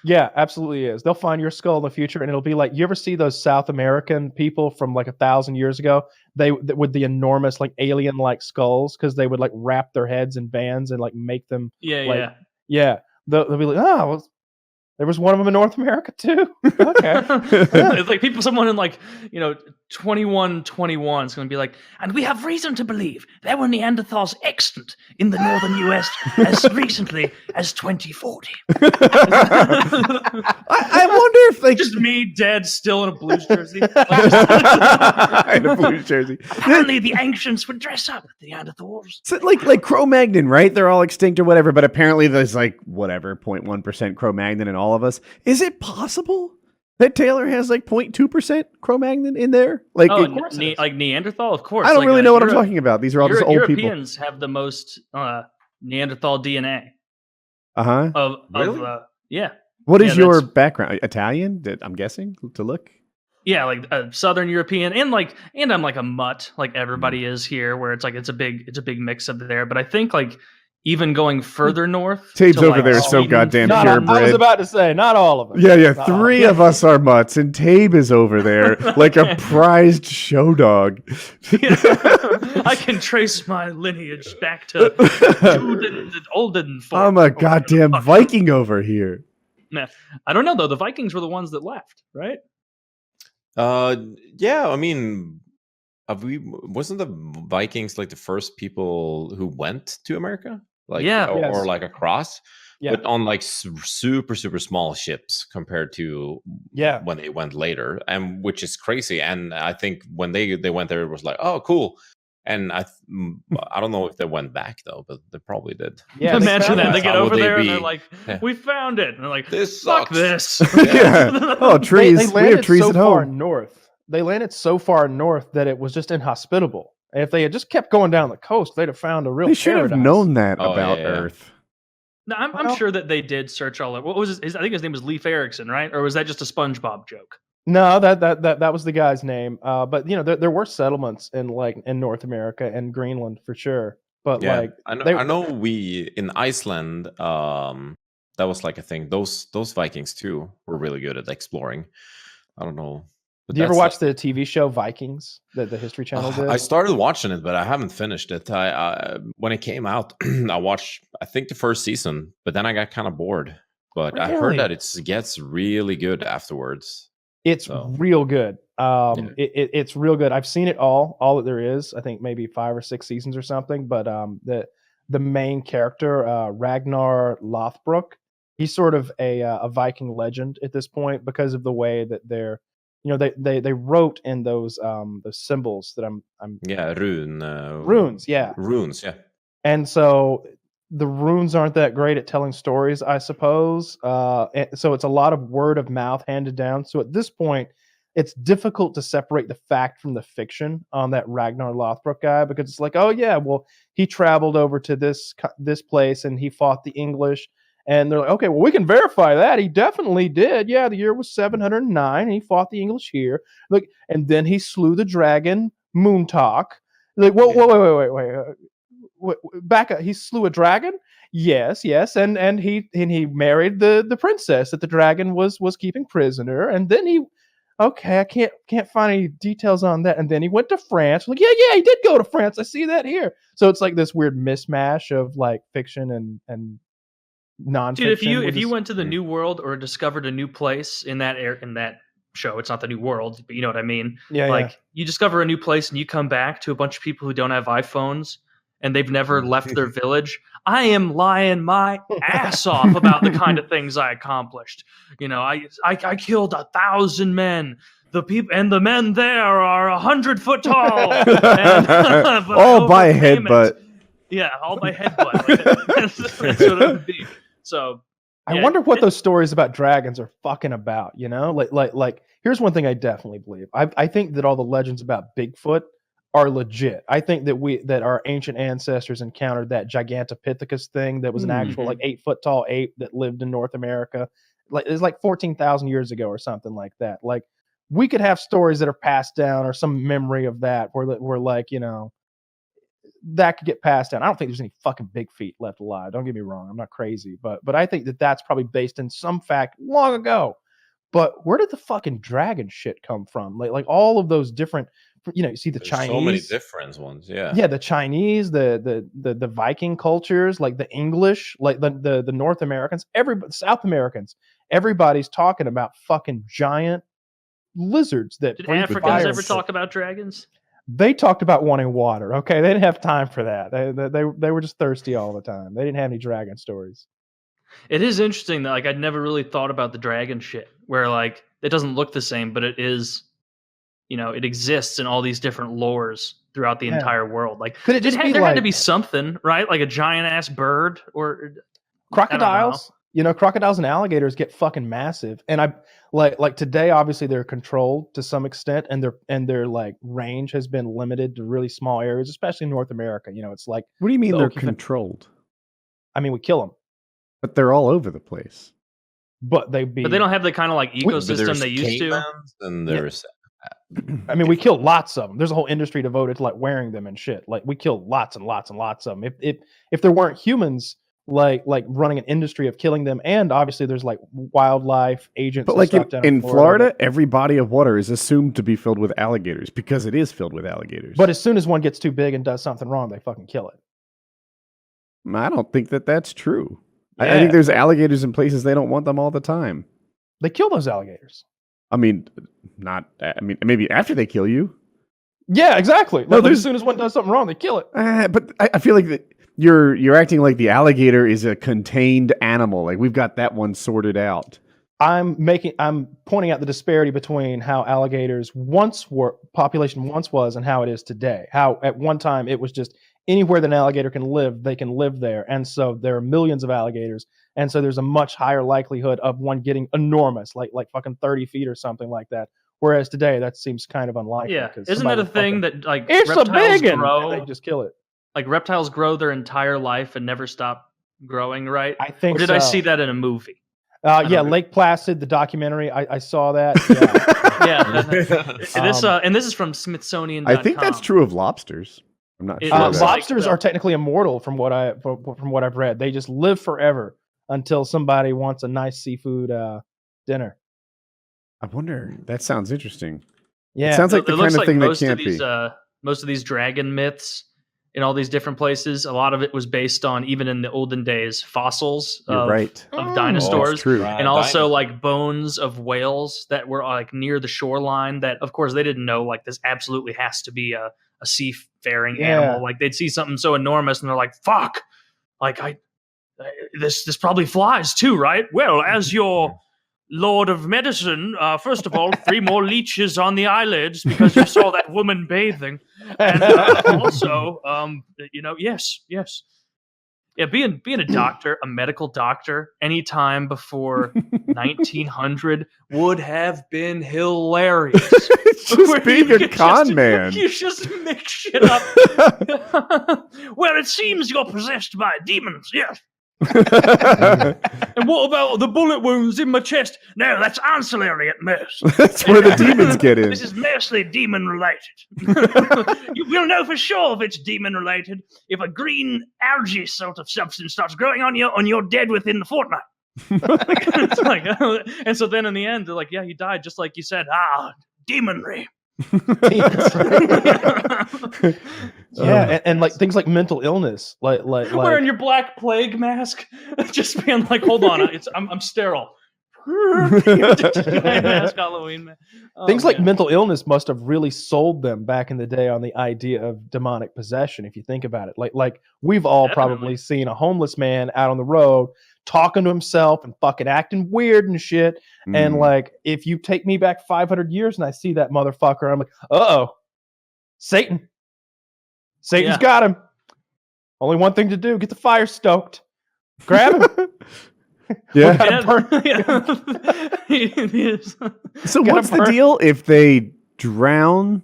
Yeah, absolutely is. They'll find your skull in the future, and it'll be like, you ever see those South American people from 1,000 years ago? with the enormous like alien like skulls, because they would like wrap their heads in bands and like make them they'll be like, oh, well, there was one of them in North America too. Okay. It's like someone in 2121 is going to be like, and we have reason to believe there were Neanderthals extant in the northern US as recently as 2040. I wonder if just me dead still in a Blues jersey. In a Blues jersey. Apparently the ancients would dress up the Neanderthals. So like Cro-Magnon, right? They're all extinct or whatever, but apparently there's 0.1% Cro-Magnon in all of us. Is it possible that Taylor has 0.2% Cro-Magnon in there? Like Neanderthal, of course. I don't really know what I'm talking about. These are all just old people. Europeans have the most Neanderthal DNA. Really? Yeah. What is your background? Italian? I'm guessing to look. Yeah, Southern European, and I'm a mutt, like everybody is here, where it's a big mix up there. But I think even going further north, Tabe's over there is so goddamn purebred. I was about to say, not all of them. Yeah. Three of us are mutts, and Tabe is over there like a prized show dog. I can trace my lineage back to the olden. I'm a goddamn Viking over here. Nah, I don't know though. The Vikings were the ones that left, right? Yeah. I mean, wasn't the Vikings the first people who went to America? Or across, but on super small ships compared to when they went later, and which is crazy. And I think when they went there, it was like, oh, cool. And I don't know if they went back though, but they probably did. Yeah, imagine that they get over there and they're like, we found it, and they're like, this fuck sucks. this. Oh, trees. They we have trees so at far home. north. They landed so far north that it was just inhospitable. And if they had just kept going down the coast, they'd have found a real They should paradise. have known that about Earth. No, I'm sure that they did search all over. What was his? I think his name was Leif Erikson, right? Or was that just a SpongeBob joke? No, that was the guy's name. But there were settlements in North America and Greenland for sure. But I know we in Iceland, that was a thing. Those Vikings too were really good at exploring. I don't know. Did you ever watch the TV show Vikings that the History Channel did? I started watching it, but I haven't finished it. When it came out, I watched, I think, the first season, but then I got kind of bored. But really? I heard that it gets really good afterwards. It's real good. It's real good. I've seen it all that there is. I think maybe 5 or 6 seasons or something. But the main character, Ragnar Lothbrok, he's sort of a Viking legend at this point because of the way that they're. They wrote in those symbols that I'm runes, runes, and so the runes aren't that great at telling stories, I suppose. And so it's a lot of word of mouth handed down. So at this point, it's difficult to separate the fact from the fiction on that Ragnar Lothbrok guy, because it's like, oh yeah, well he traveled over to this place and he fought the English. And they're like, okay, well, we can verify that. He definitely did. Yeah, the year was 709, and he fought the English here. Like, and then he slew the dragon, Moontalk. Like, wait. Back up. He slew a dragon? Yes. And he married the princess that the dragon was keeping prisoner. And then I can't find any details on that. And then he went to France. Like, yeah, he did go to France. I see that here. So it's like this weird mismatch of fiction and non-fiction. Dude, if you went to the New World or discovered a new place in that show, it's not the New World, but you know what I mean. You discover a new place and you come back to a bunch of people who don't have iPhones and they've never left their village. I am lying my ass off about the kind of things I accomplished. I killed 1,000 men. The people and the men there are 100 foot tall. All by headbutt. Yeah, all by headbutt. That's what it would be. So I wonder what those stories about dragons are fucking about, Like here's one thing I definitely believe. I think that all the legends about Bigfoot are legit. I think that our ancient ancestors encountered that Gigantopithecus thing that was an actual 8 foot tall ape that lived in North America. It was 14,000 years ago or something like that. Like we could have stories that are passed down or some memory of that where that could get passed down. I don't think there's any fucking big feet left alive. Don't get me wrong. I'm not crazy, but I think that that's probably based in some fact long ago. But where did the fucking dragon shit come from? Like all of those different you see the There's Chinese. So many different ones. Yeah. Yeah, the Chinese, the Viking cultures, like the English, like the North Americans, South Americans. Everybody's talking about fucking giant lizards that. Did Africans ever talk about dragons? They talked about wanting water. Okay, they didn't have time for that. They were just thirsty all the time. They didn't have any dragon stories. It is interesting that I'd never really thought about the dragon shit, where like it doesn't look the same, but it is, it exists in all these different lores throughout the entire world. Like, could it just be there like, had to be something, right? Like a giant ass bird or crocodiles. Crocodiles and alligators get fucking massive, and I like today. Obviously, they're controlled to some extent, and their like range has been limited to really small areas, especially in North America. It's like, what do you mean they're controlled? I mean, we kill them, but they're all over the place. But they don't have the kind of like ecosystem they used to. And there's, I mean, we kill lots of them. There's a whole industry devoted to like wearing them and shit. Like we kill lots and lots and lots of them. If there weren't humans. Like running an industry of killing them, and obviously there's like wildlife agents. But like in Florida, every body of water is assumed to be filled with alligators because it is filled with alligators. But as soon as one gets too big and does something wrong, they fucking kill it. I don't think that's true. Yeah. I think there's alligators in places they don't want them all the time. They kill those alligators. I mean, maybe after they kill you. Yeah, exactly. No, as soon as one does something wrong, they kill it. But I feel like that. You're acting like the alligator is a contained animal. Like we've got that one sorted out. I'm pointing out the disparity between how alligators population once was and how it is today. How at one time it was just anywhere that an alligator can live, they can live there. And so there are millions of alligators. And so there's a much higher likelihood of one getting enormous, like fucking 30 feet or something like that. Whereas today that seems kind of unlikely. Yeah. Isn't that a thing that like it's reptiles a big grow? They just kill it. Like reptiles grow their entire life and never stop growing, right? I think. Or did I see that in a movie? Yeah, Lake Placid, the documentary. I saw that. Yeah. And this is from Smithsonian. I think that's true of lobsters. I'm not sure. Lobsters are technically immortal, from what I've read. They just live forever until somebody wants a nice seafood dinner. I wonder. That sounds interesting. Yeah, it sounds like the kind of thing that can't be. Most of these dragon myths in all these different places, a lot of it was based on, even in the olden days, fossils of dinosaurs, and also like bones of whales that were like near the shoreline. That, of course, they didn't know like this absolutely has to be a seafaring animal. Like they'd see something so enormous, and they're like, "Fuck!" Like this probably flies too, right? Well, as your Lord of Medicine, first of all, 3 more leeches on the eyelids because you saw that woman bathing. And also, yes. Yeah, being a doctor, a medical doctor, anytime before 1900 would have been hilarious. Just being a con man. You just make shit up. Well, it seems you're possessed by demons, yes. And what about the bullet wounds in my chest? No, that's ancillary at most. That's where the demons get in. This is mostly demon related. We'll know for sure if it's demon related if a green algae sort of substance starts growing on you're dead within the fortnight. It's like, and so then in the end they're like, yeah, he died just like you said. Demonry. And like things like mental illness, like wearing your black plague mask, just being like, hold on, I'm sterile. Mask Halloween, man. Things like mental illness must have really sold them back in the day on the idea of demonic possession. If you think about it, like we've all probably seen a homeless man out on the road talking to himself and fucking acting weird and shit. And like, if you take me back 500 years and I see that motherfucker, I'm like, Satan's got him. Only one thing to do: get the fire stoked. Grab him. Yeah. So what's the deal? If they drown,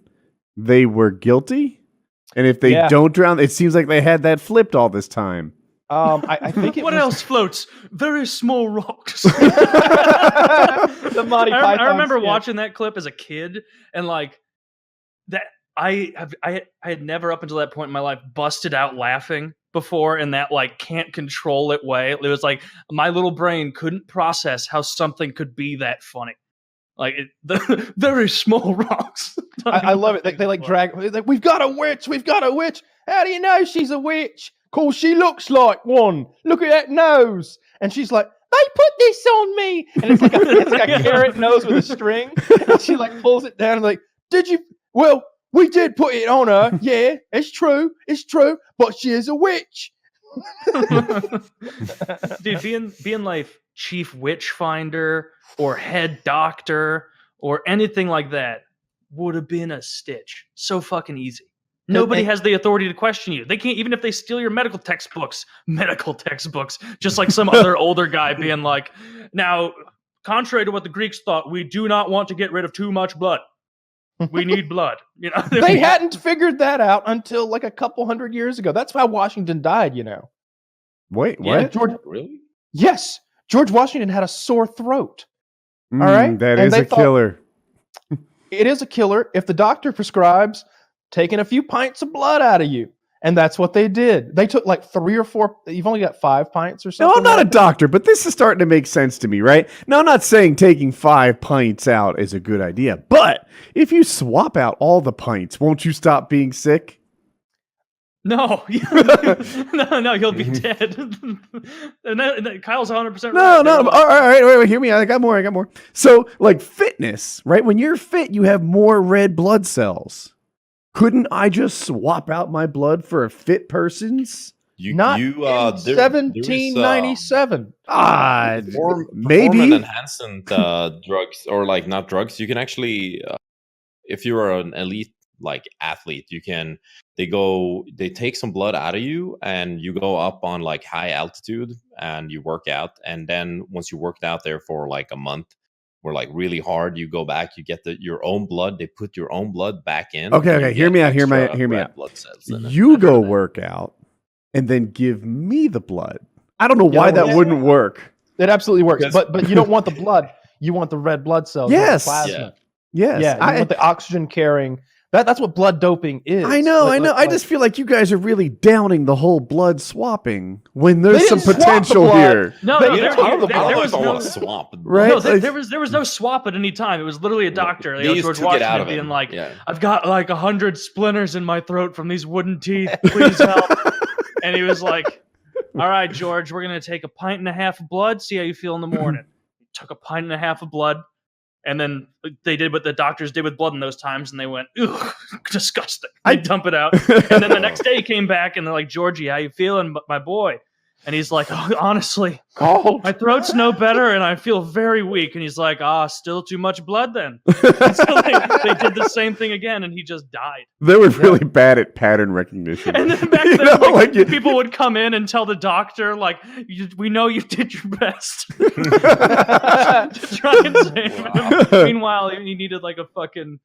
they were guilty, and if they don't drown, it seems like they had that flipped all this time. I think what else floats? Very small rocks. The Monty Python I remember watching that clip as a kid, and like that, I had never up until that point in my life busted out laughing before in that like can't control it way. It was like my little brain couldn't process how something could be that funny. Like the very small rocks. I love it. They like drag. Like, we've got a witch. We've got a witch. How do you know she's a witch? Cause she looks like one. Look at that nose. And she's like, they put this on me. And it's like a carrot nose with a string. And she like pulls it down and like, did you? Well, we did put it on her. Yeah, it's true. It's true. But she is a witch. Dude, being like chief witch finder or head doctor or anything like that would have been a stitch. So fucking easy. Nobody has the authority to question you. They can't, even if they steal your medical textbooks, just like some other older guy being like, now, contrary to what the Greeks thought, we do not want to get rid of too much blood. We need blood. You know, they hadn't figured that out until like a couple hundred years ago. That's why Washington died, you know. Wait, what? Yeah, George, really? Yes. George Washington had a sore throat. All right. That is a killer. It is a killer if the doctor prescribes taking a few pints of blood out of you. And that's what they did. They took like 3 or 4. You've only got 5 pints or something. No, I'm not a doctor, but this is starting to make sense to me, right? Now, I'm not saying taking 5 pints out is a good idea, but if you swap out all the pints, won't you stop being sick? No, no, you'll be dead. and Kyle's 100% right. No. All right, wait, hear me out. I got more. So, like fitness, right? When you're fit, you have more red blood cells. Couldn't I just swap out my blood for a fit person's? Not in 1797. Maybe enhancing drugs, or like not drugs. You can actually, if you are an elite like athlete, they take some blood out of you and you go up on like high altitude and you work out, and then once you worked out there for like a month or like really hard, you go back, you get your own blood, they put your own blood back in. Okay, hear me out. You go work out and then give me the blood. I don't know why that wouldn't work. It absolutely works, but you don't want the blood. You want the red blood cells. Yes. Plasma. Yes. Yeah. You want the oxygen carrying. That's what blood doping is. I know. I just feel like you guys are really downing the whole blood swapping when there's some potential here. No, there was no swap. Right? No, there was no swap at any time. It was literally a doctor, George Washington, being like, "I've got like 100 splinters in my throat from these wooden teeth. Please help." And he was like, "All right, George, we're gonna take a pint and a half of blood. See how you feel in the morning." He took a pint and a half of blood. And then they did what the doctors did with blood in those times, and they went, "Ugh, disgusting." They dump it out. And then the next day he came back, and they're like, "Georgie, how you feeling, my boy?" And he's like, "Oh, honestly, my throat's no better, and I feel very weak." And he's like, still too much blood then. So they did the same thing again, and he just died. They were really bad at pattern recognition. And then back then, people would come in and tell the doctor, like, "We know you did your best." To try and save him. Meanwhile, he needed like a fucking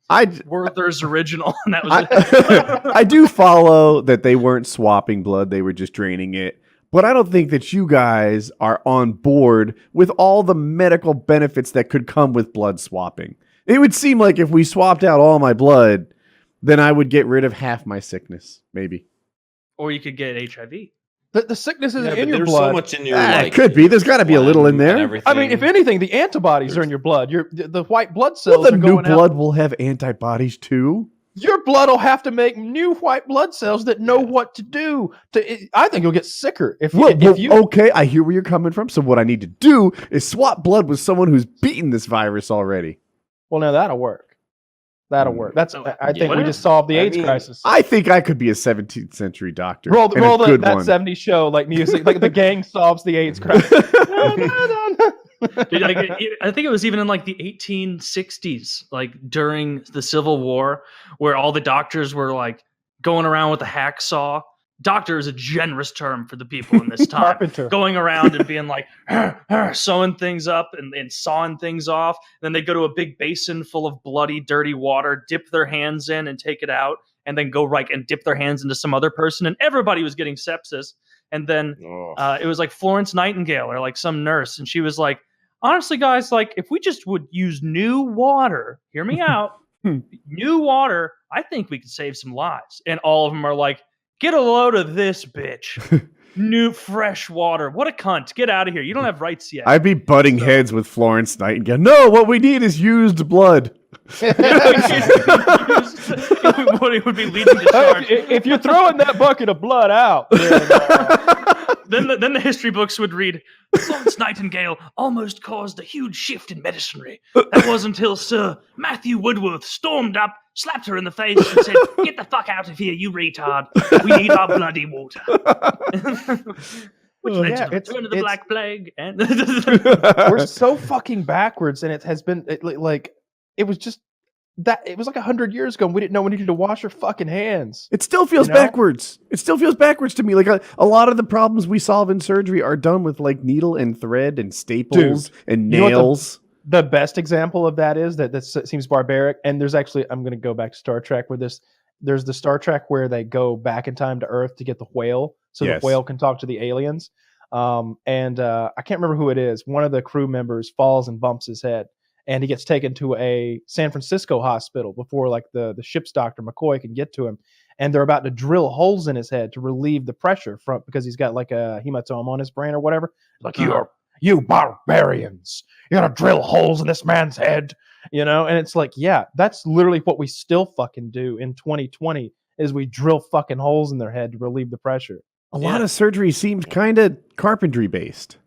Werther's original, and that was it. I do follow that they weren't swapping blood, they were just draining it. But I don't think that you guys are on board with all the medical benefits that could come with blood swapping. It would seem like if we swapped out all my blood, then I would get rid of half my sickness, maybe. Or you could get HIV. The sickness isn't in your blood. There's so much in your it could be. There's got to be a little in there. I mean, if anything, the antibodies are in your blood. The white blood cells. Well, the new blood will have antibodies too. Your blood will have to make new white blood cells that know what to do. I think you'll get sicker if you. Okay, I hear where you're coming from. So what I need to do is swap blood with someone who's beaten this virus already. Well, now that'll work. That'll work. I think we just solved the AIDS crisis. I think I could be a 17th century doctor. Roll that 70s show like music, like the gang solves the AIDS crisis. No. Dude, I think it was even in like the 1860s, like during the Civil War, where all the doctors were like going around with a hacksaw. Doctor is a generous term for the people in this time. Going around and being like sewing things up and sawing things off. And then they go to a big basin full of bloody, dirty water, dip their hands in and take it out, and then go and dip their hands into some other person. And everybody was getting sepsis. And then it was like Florence Nightingale or like some nurse, and she was like, "Honestly, guys, like if we just would use new water, hear me out, new water, I think we could save some lives." And all of them are like, "Get a load of this, bitch." new fresh water. What a cunt. Get out of here. You don't have rights yet. I'd be butting heads with Florence Nightingale. No, what we need is used blood. What it would be leading to charge. If you're throwing that bucket of blood out, then the history books would read, Florence Nightingale almost caused a huge shift in medicinary. That was until Sir Matthew Woodworth stormed up, slapped her in the face, and said, "Get the fuck out of here, you retard. We need our bloody water." Which led to the return of the Black Plague. And we're so fucking backwards, and it has been like it was just that it was like 100 years ago. And we didn't know we needed to wash our fucking hands. It still feels backwards. It still feels backwards to me. Like a lot of the problems we solve in surgery are done with like needle and thread and staples and nails. The best example of that is that seems barbaric. And there's actually, I'm going to go back to Star Trek where there's the Star Trek where they go back in time to Earth to get the whale. So the whale can talk to the aliens. I can't remember who it is. One of the crew members falls and bumps his head. And he gets taken to a San Francisco hospital before like the ship's doctor McCoy can get to him. And they're about to drill holes in his head to relieve the pressure because he's got like a hematoma on his brain or whatever. Like, you barbarians, you're going to drill holes in this man's head, you know? And it's like, yeah, that's literally what we still fucking do in 2020 is we drill fucking holes in their head to relieve the pressure. A lot of surgery seems kind of carpentry based.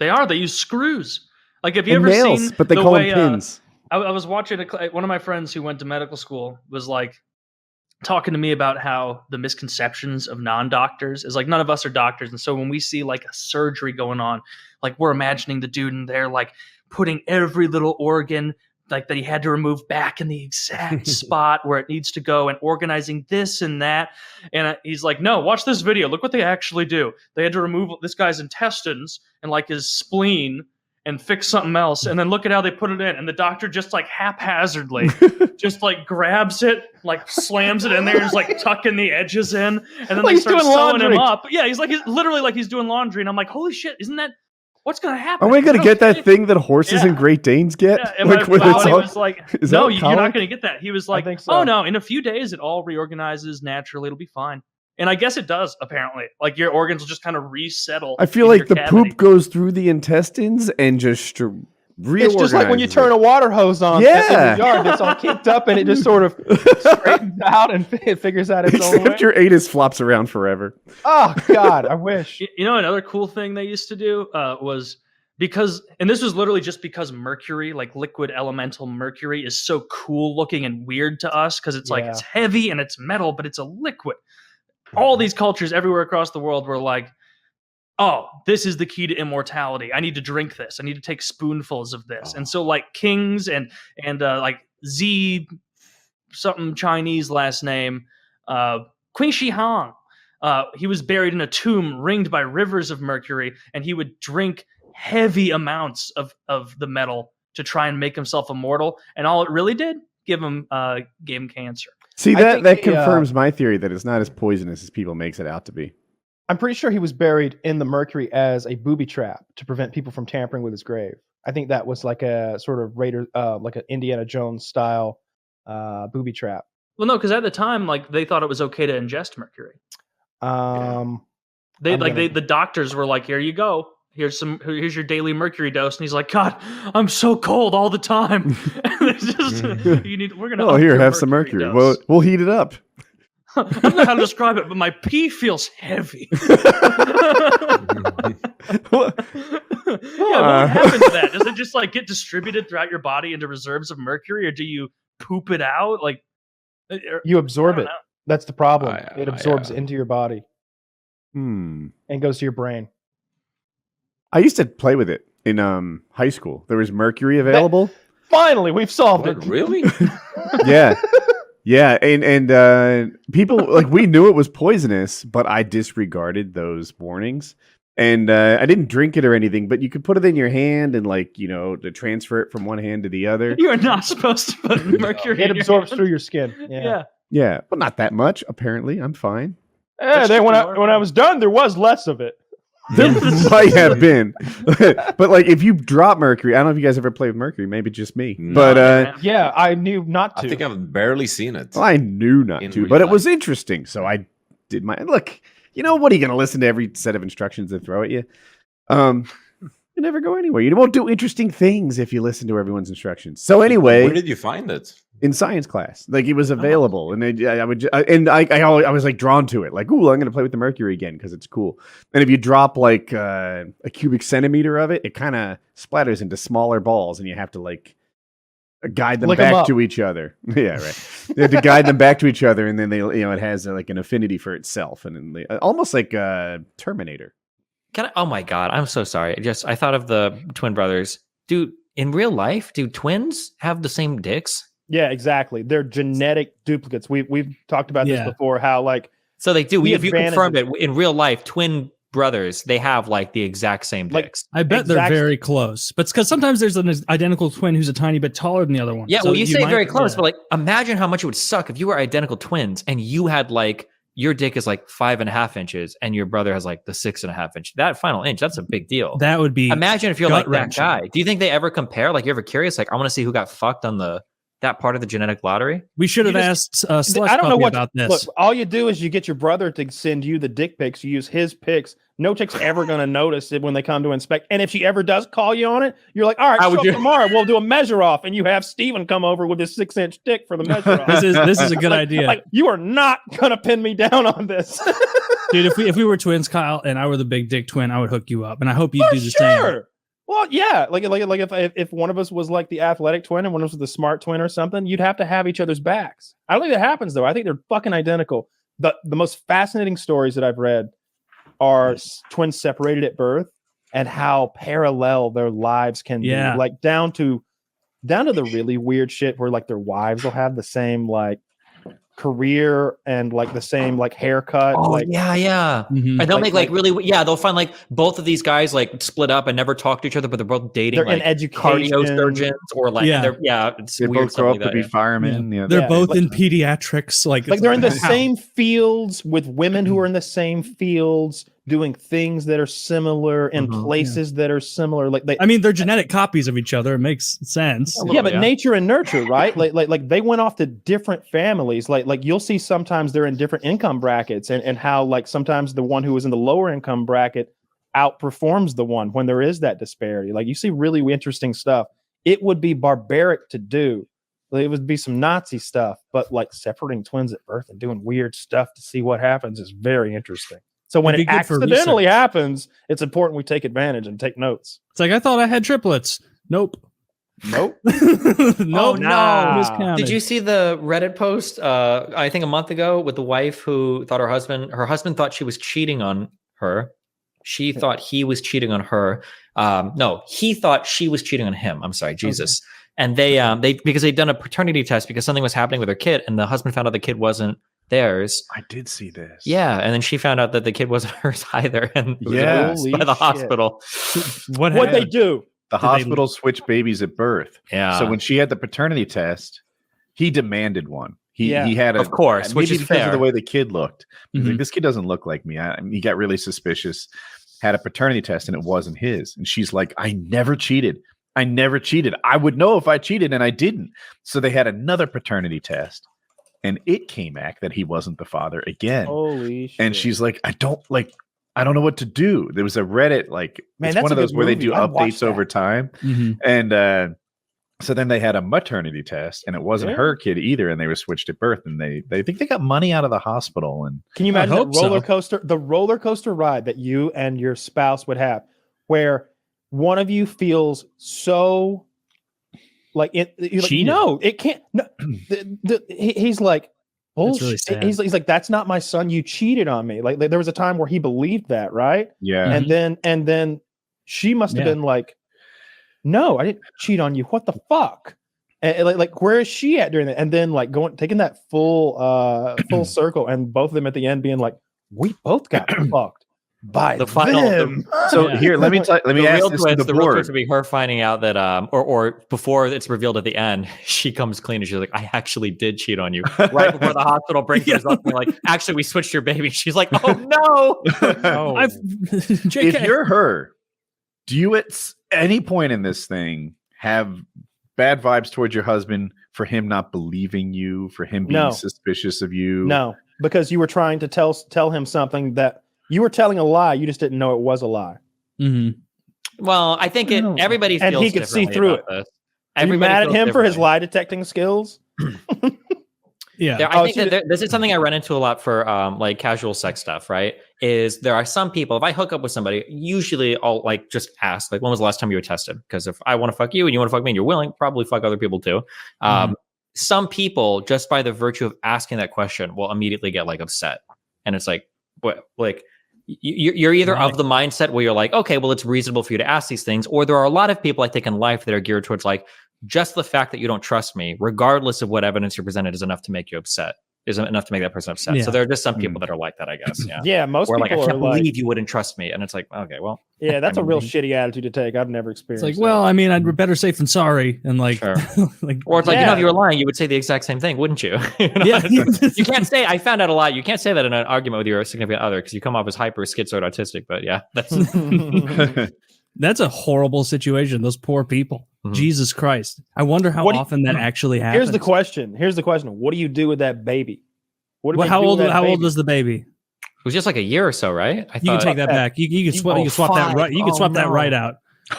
They use screws. Like, have you ever nails, seen but they call them pins. I was watching one of my friends who went to medical school was like talking to me about how the misconceptions of non-doctors is like none of us are doctors. And so when we see like a surgery going on, like we're imagining the dude in there like putting every little organ like that he had to remove back in the exact spot where it needs to go and organizing this and that. And he's like, no, watch this video. Look what they actually do. They had to remove this guy's intestines and like his spleen and fix something else, and then look at how they put it in, and the doctor just like haphazardly just like grabs it, like slams it in there, and is like tucking the edges in, and then they start sewing him up. Yeah, he's literally like he's doing laundry, and I'm like, holy shit, isn't that what's gonna happen? Are we gonna get that thing that horses and Great Danes get? Yeah. And like, was like, no, you're not gonna get that. He was like, oh no, in a few days it all reorganizes naturally, it'll be fine. And I guess it does, apparently. Like, your organs will just kind of resettle. I feel like the poop goes through the intestines and just reorganizes. It's just like when you turn a water hose on in the yard. It's all kicked up and it just sort of straightens out and it figures out its own way. Except your anus flops around forever. Oh, God, I wish. You know, another cool thing they used to do was because, and this was literally just because mercury, like liquid elemental mercury, is so cool looking and weird to us because it's like it's heavy and it's metal, but it's a liquid. All these cultures everywhere across the world were like, oh, this is the key to immortality. I need to drink this. I need to take spoonfuls of this. And so like kings and like Z something Chinese last name, Qin Shi Huang, he was buried in a tomb ringed by rivers of mercury, and he would drink heavy amounts of the metal to try and make himself immortal. And all it really did gave him cancer. See, that confirms my theory that it's not as poisonous as people makes it out to be. I'm pretty sure he was buried in the mercury as a booby trap to prevent people from tampering with his grave. I think that was like a sort of Raider, like an Indiana Jones style booby trap. Well, no, because at the time, like they thought it was okay to ingest mercury. The doctors were like, "Here you go. Here's your daily mercury dose," and he's like, "God, I'm so cold all the time." It's just, we're gonna. Oh, here, have some mercury. Well, we'll heat it up. I don't know how to describe it, but my pee feels heavy. What happened to that? Does it just like get distributed throughout your body into reserves of mercury, or do you poop it out? Like you absorb it. That's the problem. It absorbs into your body and goes to your brain. I used to play with it in high school. There was mercury available. Finally, we've solved it. Really? Yeah. Yeah, and people, like, we knew it was poisonous, but I disregarded those warnings. And I didn't drink it or anything, but you could put it in your hand and, like, you know, to transfer it from one hand to the other. You are not supposed to put mercury It absorbs through your skin. Yeah, but not that much, apparently. I'm fine. Then when I was done, there was less of it. There might have been. But like if you drop mercury, I don't know if you guys ever played with mercury, maybe just me. No, but yeah, I knew not to. I think I've barely seen it. Well, I knew not to, but it was interesting. So I did my look. you know, what are you going to listen to every set of instructions they throw at you? You never go anywhere. You won't do interesting things if you listen to everyone's instructions. So anyway, where did you find it? In science class. Like it was available, and I was like drawn to it. Like, ooh, I'm going to play with the mercury again because it's cool. And if you drop like a cubic centimeter of it, it kind of splatters into smaller balls, and you have to like guide them back to each other. Yeah, right. They have to guide them back to each other, and then they, you know, it has like an affinity for itself, and then almost like Terminator. Oh my God, I'm so sorry. I thought of the twin brothers. Dude, in real life, do twins have the same dicks? Yeah, exactly. They're genetic duplicates. We've talked about this before. How like so they do. If you confirmed it in real life, twin brothers, they have like the exact same dicks. I bet they're very close, but it's because sometimes there's an identical twin who's a tiny bit taller than the other one. Yeah, so well, you say very close, but like imagine how much it would suck if you were identical twins and you had like your dick is like 5.5 inches and your brother has like the 6.5 inch. That final inch, that's a big deal. That would be. Imagine if you're like that guy. Do you think they ever compare? Like, you're ever curious? Like, I want to see who got fucked on that part of the genetic lottery. We should have asked Slush Puppy about this. Look, all you do is you get your brother to send you the dick pics. You use his pics. No chick's ever going to notice it when they come to inspect. And if she ever does call you on it, you're like, all right, show up tomorrow. We'll do a measure off. And you have Steven come over with his 6-inch dick for the measure off. This is a good idea. Like, you are not going to pin me down on this. Dude, if we were twins, Kyle, and I were the big dick twin, I would hook you up. And I hope you do the same. Well, yeah, like if one of us was like the athletic twin and one of us was the smart twin or something, you'd have to have each other's backs. I don't think that happens though. I think they're fucking identical. The most fascinating stories that I've read are twins separated at birth and how parallel their lives can be, like down to the really weird shit where like their wives will have the same like career and like the same like haircut. Oh like, yeah. Mm-hmm. And they'll make like really they'll find like both of these guys like split up and never talk to each other, but they're both dating. They're like in education, cardio surgeons, or like it's they weird both grow up to be firemen. Yeah. They're both in pediatrics. Like they're in the same fields with women who are in the same fields doing things that are similar in places that are similar. Like they're genetic copies of each other. It makes sense. Yeah, but nature and nurture, right? like they went off to different families. Like you'll see sometimes they're in different income brackets, and how like sometimes the one who was in the lower income bracket outperforms the one when there is that disparity. Like you see really interesting stuff. It would be barbaric to do. Like, it would be some Nazi stuff, but like separating twins at birth and doing weird stuff to see what happens is very interesting. So when it accidentally happens, it's important we take advantage and take notes. It's like, I thought I had triplets. Nope. Nope. Oh, no. Did you see the Reddit post, I think a month ago, with the wife who thought her husband thought she was cheating on her. She thought he was cheating on her. No, he thought she was cheating on him. I'm sorry, Jesus. Okay. And they because they'd done a paternity test because something was happening with their kid, and the husband found out the kid wasn't theirs. I did see this. Yeah, and then she found out that the kid wasn't hers either, and was by the hospital. What'd they do? The hospital switched babies at birth. Yeah. So when she had the paternity test, he demanded one. He had of course, which is fair of the way the kid looked. He's like, this kid doesn't look like me. He got really suspicious. Had a paternity test and it wasn't his. And she's like, I never cheated. I would know if I cheated and I didn't. So they had another paternity test. And it came back that he wasn't the father again. Holy shit. And she's like, I don't know what to do. There was a Reddit, it's one of those where they do updates over time. Mm-hmm. And so then they had a maternity test, and it wasn't her kid either, and they were switched at birth, and they think they got money out of the hospital. And can you imagine the roller coaster ride that you and your spouse would have, where one of you feels so like it, you're like, no, it can't. No, he's like, bullshit. Really he's like, that's not my son. You cheated on me. Like there was a time where he believed that, right? Yeah. And then she must have been like, no, I didn't cheat on you. What the fuck? And like where is she at during that? And then like taking that full circle, and both of them at the end being like, we both got fucked by the final. Here, let me ask this to the real board. twist would be her finding out that or before it's revealed at the end, she comes clean and she's like, I actually did cheat on you. Right before the hospital brings her up, and like, actually we switched your baby. She's like, oh no. If you're her, do you at any point in this thing have bad vibes towards your husband for him not believing you, for him being suspicious of you? No. because you were trying to tell him something that you were telling a lie. You just didn't know it was a lie. Mm-hmm. Well, I think everybody feels and he could see through it. Are you mad at him for his lie detecting skills? Yeah, I think that this is something I run into a lot for like casual sex stuff, right? Is there are some people, if I hook up with somebody, usually I'll like just ask, like, when was the last time you were tested? Because if I want to fuck you and you want to fuck me and you're willing, probably fuck other people too. Some people, just by the virtue of asking that question, will immediately get like upset. And it's like, what, like, you're either of the mindset where you're like, okay, well, it's reasonable for you to ask these things. Or there are a lot of people I think in life that are geared towards like, just the fact that you don't trust me, regardless of what evidence you're presented, is enough to make you upset. Is enough to make that person upset. Yeah. So there are just some people that are like that, I guess. Yeah. Yeah. Most people like, I can't believe you wouldn't trust me. And it's like, okay, well. Yeah, that's a real shitty attitude to take. I've never experienced. It's like, well, I mean, I'd better safe than sorry. And like, sure. Or it's like, if you were lying, you would say the exact same thing, wouldn't you? Yeah. You can't say, I found out a lot. You can't say that in an argument with your significant other because you come off as hyper schizoid autistic. But yeah, that's a horrible situation. Those poor people. Jesus Christ. I wonder how often that actually happens. Here's the question. What do you do with that baby? How old is the baby? It was just like a year or so, right? You can take that back. You can swap that right. You can swap that right out.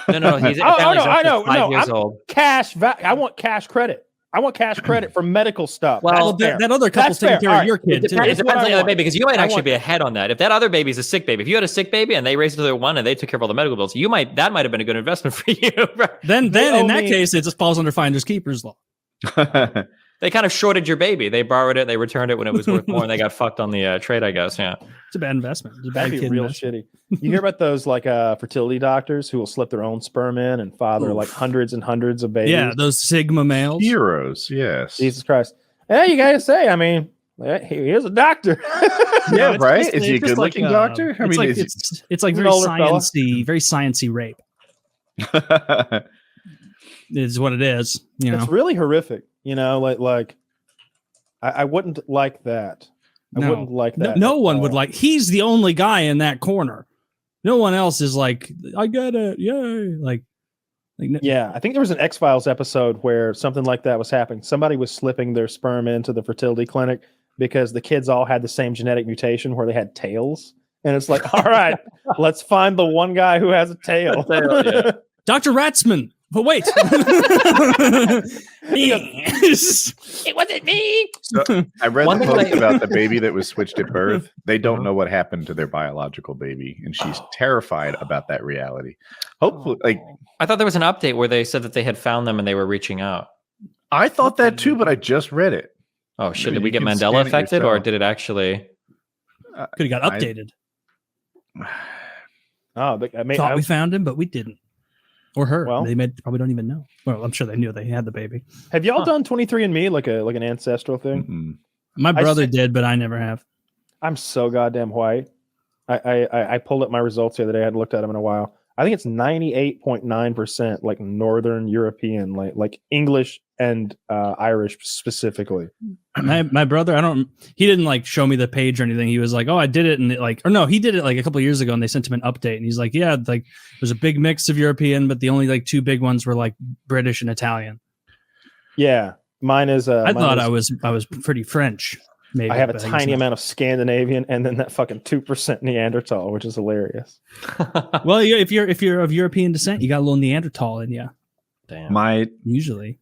No. He's I know. 5 years old. I want cash credit. I want cash credit for medical stuff. Well, that other couple's taking care of your kid too. It depends on the other baby because you might actually be ahead on that. If that other baby's a sick baby, if you had a sick baby and they raised it to their one and they took care of all the medical bills, that might have been a good investment for you. Then in that case, it just falls under finders keepers law. They kind of shorted your baby. They borrowed it, they returned it when it was worth more, and they got fucked on the trade, I guess. Yeah, it's a bad investment. It's a bad That'd be real investment. shitty. You hear about those like fertility doctors who will slip their own sperm in and father like hundreds and hundreds of babies? Yeah, those Sigma males. Heroes, yes. Jesus Christ. Hey, you gotta say, I mean, here's a doctor. Yeah, right? Is he a good-looking doctor? I mean, it's like very sciencey rape. Is what it is. It's really horrific. Like I wouldn't like that. I wouldn't like that. No one would like. He's the only guy in that corner. No one else is like, I got it. Yay! Yeah, I think there was an X-Files episode where something like that was happening. Somebody was slipping their sperm into the fertility clinic because the kids all had the same genetic mutation where they had tails. And it's like, all right, let's find the one guy who has a tail. Dr. Ratzman. But wait, it wasn't me. So I read the post about the baby that was switched at birth. They don't know what happened to their biological baby, and she's terrified about that reality. Hopefully, I thought there was an update where they said that they had found them and they were reaching out. I thought that too, but I just read it. Oh shit! Did we get Mandela affected, or did it actually? Could have got updated. Thought we found him, but we didn't. Or her. Well, they probably don't even know. Well, I'm sure they knew they had the baby. Have y'all done 23andMe like an ancestral thing? Mm-hmm. My brother did, but I never have. I'm so goddamn white. I pulled up my results the other day. I hadn't looked at them in a while. I think it's 98.9% like Northern European, like English and Irish specifically. My brother, he didn't like show me the page or anything. He was like, oh, I did it. And he did it like a couple of years ago and they sent him an update. And he's like, yeah, like there's a big mix of European, but the only like two big ones were like British and Italian. Yeah. Mine is. I thought I was pretty French. Maybe, I have a tiny amount of Scandinavian and then that fucking 2% Neanderthal, which is hilarious. Well, if you're of European descent, you got a little Neanderthal in you. Damn. Usually.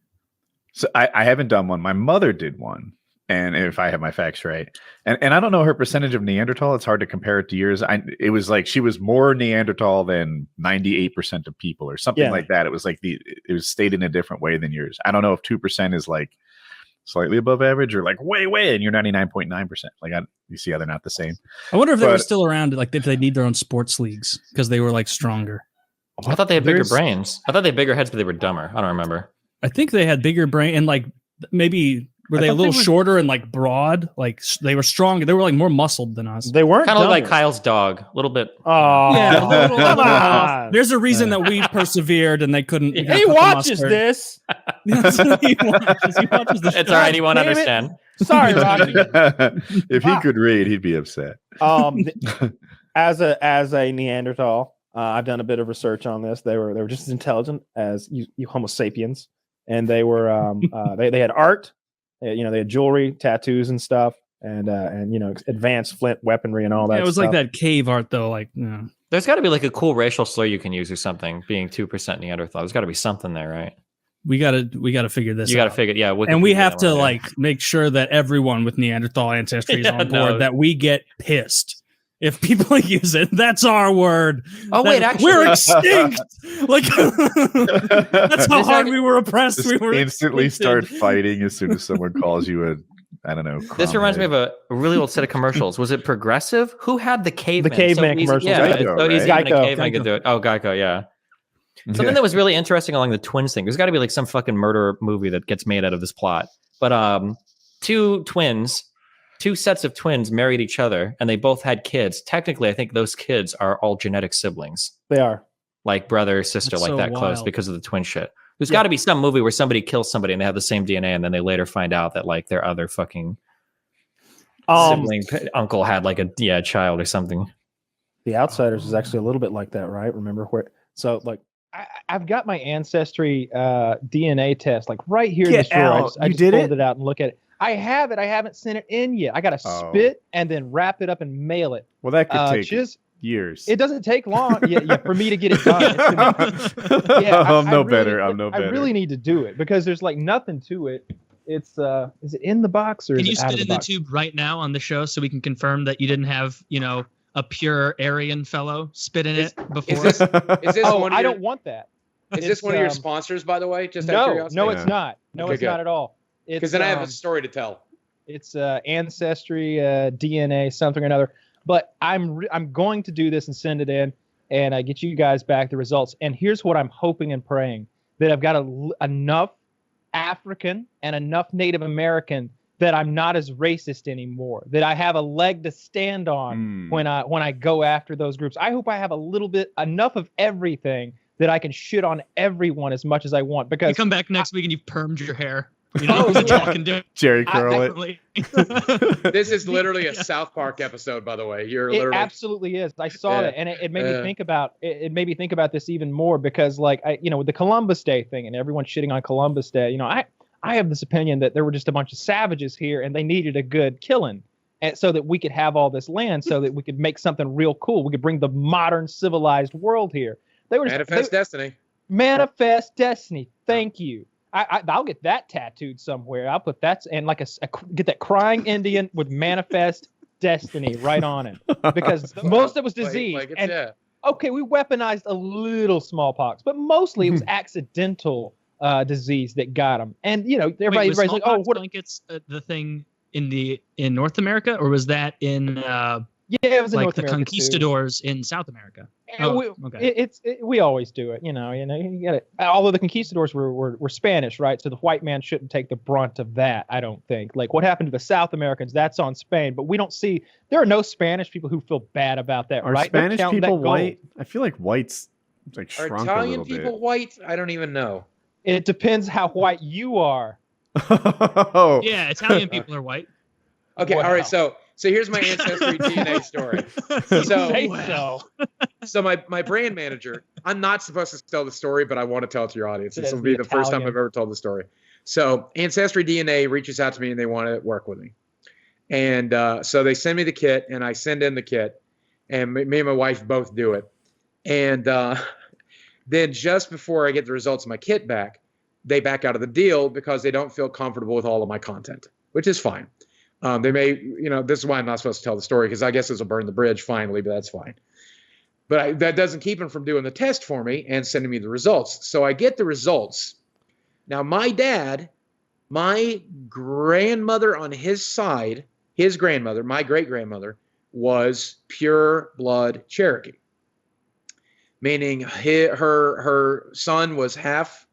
So I haven't done one. My mother did one, and if I have my facts right, and I don't know her percentage of Neanderthal. It's hard to compare it to yours. It was like she was more Neanderthal than 98% of people, or something like that. It was like it was stated in a different way than yours. I don't know if 2% is like slightly above average or like way, and you're 99.9%. Like you see how they're not the same. I wonder if they were still around, like if they need their own sports leagues because they were like stronger. I thought they had bigger brains. I thought they had bigger heads, but they were dumber. I don't remember. I think they had bigger brain and like maybe were they a little shorter and like broad? Like they were strong. They were like more muscled than us. They weren't kind of like Kyle's dog, a little bit. Oh, yeah. Come on. There's a reason that we persevered and they couldn't. He watches this. He watches this. It's all right. He won't understand. Sorry, Rocky. If he could read, he'd be upset. As a Neanderthal, I've done a bit of research on this. They were just as intelligent as you Homo sapiens, and they were they had art. They had jewelry, tattoos, and stuff. and advanced flint weaponry and all that. It was stuff. like that cave art though. Like, there's got to be like a cool racial slur you can use or something. Being 2% Neanderthal, there's got to be something there, right? We gotta figure this. You gotta figure, yeah. And we have to make sure that everyone with Neanderthal ancestry is on board. That we get pissed if people use it. That's our word. Oh wait, actually, we're extinct. Like that's how hard we were oppressed. We were instantly start fighting as soon as someone calls you a. I don't know. This reminds me of a really old set of commercials. Was it Progressive? Who had the caveman? The caveman commercials. Yeah, Geico, it's so easy right? a caveman could do it. Oh, Geico, yeah. Something that was really interesting along the twins thing. There's got to be like some fucking murder movie that gets made out of this plot. But two sets of twins married each other, and they both had kids. Technically, I think those kids are all genetic siblings. They are. Like brother or sister, That's like so that close wild. because of the twin shit. There's got to be some movie where somebody kills somebody and they have the same DNA, and then they later find out that like their other fucking sibling uncle had like a child or something. The Outsiders is actually a little bit like that, right? Remember where? So like, I've got my Ancestry DNA test like right here in the store. I just pulled it out and look at it. I have it. I haven't sent it in yet. I got to spit and then wrap it up and mail it. Well, that could take years. It doesn't take long for me to get it done. I'm no better. I really need to do it because there's like nothing to it. It's is it in the box or can is you it out spit of in the the box? tube right now on the show so we can confirm that you didn't have a pure Aryan fellow spit in it before? Is this one? I don't want that. Is this one of your sponsors, by the way? Just out of curiosity? No, it's not. No, Okay, it's good. not at all. Because then I have a story to tell. It's Ancestry, DNA, something or another. But I'm going to do this and send it in, and I get you guys back the results. And here's what I'm hoping and praying: that I've got enough African and enough Native American that I'm not as racist anymore. That I have a leg to stand on when I go after those groups. I hope I have enough of everything that I can shit on everyone as much as I want. Because you come back next week and you've permed your hair. Can do. Jerry curl it. This is literally a South Park episode, by the way. It absolutely is. I saw that, and it made me think about it. Made me think about this even more because, like, with the Columbus Day thing and everyone shitting on Columbus Day, I have this opinion that there were just a bunch of savages here and they needed a good killing, and so that we could have all this land, so that we could make something real cool. We could bring the modern civilized world here. They were Manifest Destiny. Manifest Destiny. Thank you. I'll get that tattooed somewhere. I'll put that and like get that crying Indian with Manifest Destiny right on it, because most of it was disease. Okay, we weaponized a little smallpox, but mostly it was accidental disease that got them. And everybody's like, "Oh, what blankets the thing in North America, or was that in?" It was in like North the America conquistadors in South America. We always do it. You get it. Although the conquistadors were Spanish, right? So the white man shouldn't take the brunt of that. I don't think. Like what happened to the South Americans, that's on Spain. But we don't see. There are no Spanish people who feel bad about that. Are right? Spanish people white? I feel like white's like shrunk Are Italian a little people bit. white? I don't even know. It depends how white you are. Yeah, Italian people are white. Okay, all right. So here's my Ancestry DNA story. So my brand manager, I'm not supposed to tell the story, but I want to tell it to your audience. This will be the first time I've ever told the story. So Ancestry DNA reaches out to me and they want to work with me. And so they send me the kit and I send in the kit, and me and my wife both do it. And then just before I get the results of my kit back, they back out of the deal because they don't feel comfortable with all of my content, which is fine. They may, this is why I'm not supposed to tell the story, because I guess this will burn the bridge finally, but that's fine. But that doesn't keep them from doing the test for me and sending me the results. So I get the results. Now, my dad, my grandmother on his side, his grandmother, my great-grandmother, was pure blood Cherokee, meaning her son was half,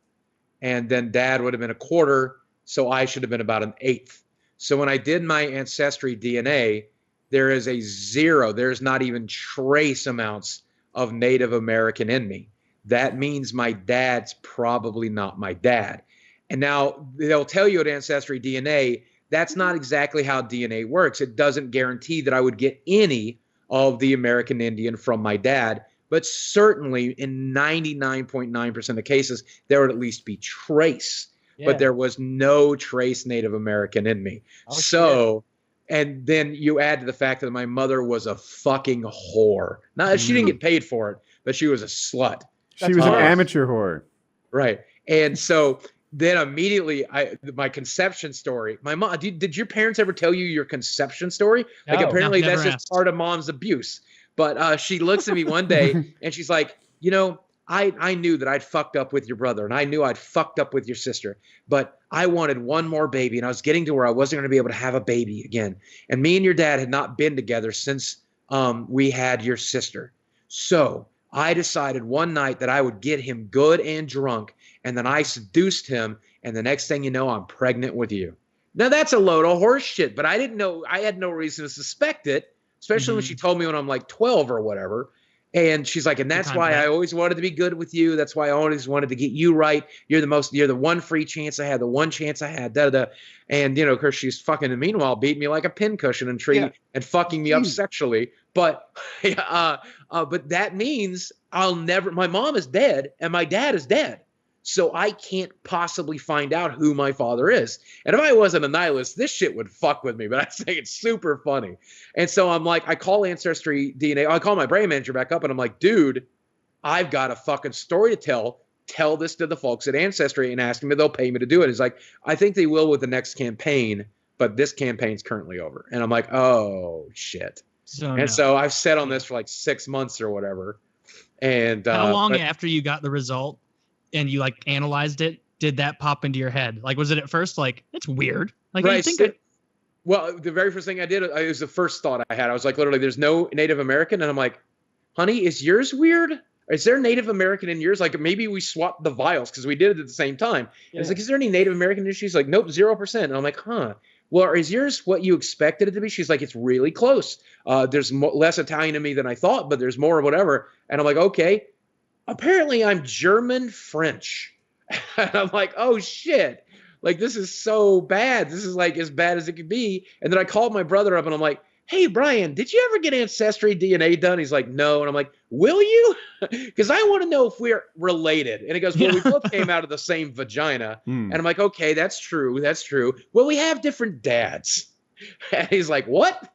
and then dad would have been a quarter, so I should have been about an eighth. So when I did my Ancestry DNA, there is a zero. There's not even trace amounts of Native American in me. That means my dad's probably not my dad. And now they'll tell you at Ancestry DNA, that's not exactly how DNA works. It doesn't guarantee that I would get any of the American Indian from my dad, but certainly in 99.9% of the cases, there would at least be trace. Yeah. But there was no trace Native American in me. So And then you add to the fact that my mother was a fucking whore. Now, she didn't get paid for it, but she was a slut. She was an amateur whore. Right. And so then immediately my conception story, my mom, did your parents ever tell you your conception story? Like apparently that's just part of mom's abuse. But she looks at me one day and she's like, you know, I knew that I'd fucked up with your brother and I knew I'd fucked up with your sister, but I wanted one more baby and I was getting to where I wasn't going to be able to have a baby again. And me and your dad had not been together since we had your sister. So I decided one night that I would get him good and drunk, and then I seduced him, and the next thing you know, I'm pregnant with you. Now that's a load of horse shit, but I didn't know, I had no reason to suspect it, especially when she told me when I'm like 12 or whatever. And she's like, and that's why I always wanted to be good with you. That's why I always wanted to get you right. You're the one free chance I had, the one chance I had, And, you know, of course she's fucking, meanwhile, beat me like a pincushion and fucking me up sexually. But, but that means my mom is dead and my dad is dead. So I can't possibly find out who my father is. And if I wasn't a nihilist, this shit would fuck with me, but I think it's super funny. And so I'm like, I call Ancestry DNA. I call my brain manager back up and I'm like, dude, I've got a fucking story to tell. Tell this to the folks at Ancestry and ask them if they'll pay me to do it. He's like, I think they will with the next campaign, but this campaign's currently over. And I'm like, oh shit. So I've sat on this for like 6 months or whatever. And how long after you got the result and you like analyzed it, did that pop into your head? Like, was it at first like, it's weird? Like, right. Well, the very first thing I did, it was the first thought I had. I was like, literally, there's no Native American. And I'm like, honey, is yours weird? Is there Native American in yours? Like, maybe we swapped the vials because we did it at the same time. Yeah. It's like, is there any Native American in? She's like, nope, 0%. And I'm like, huh. Well, is yours what you expected it to be? She's like, it's really close. There's less Italian in me than I thought, but there's more whatever. And I'm like, okay. Apparently I'm German French. And I'm like, oh shit. Like, this is so bad. This is like as bad as it could be. And then I called my brother up and I'm like, hey, Brian, did you ever get Ancestry DNA done? He's like, no. And I'm like, will you? Because I want to know if we're related. And he goes, well, we both came out of the same vagina. And I'm like, okay, that's true. That's true. Well, we have different dads. And he's like, what?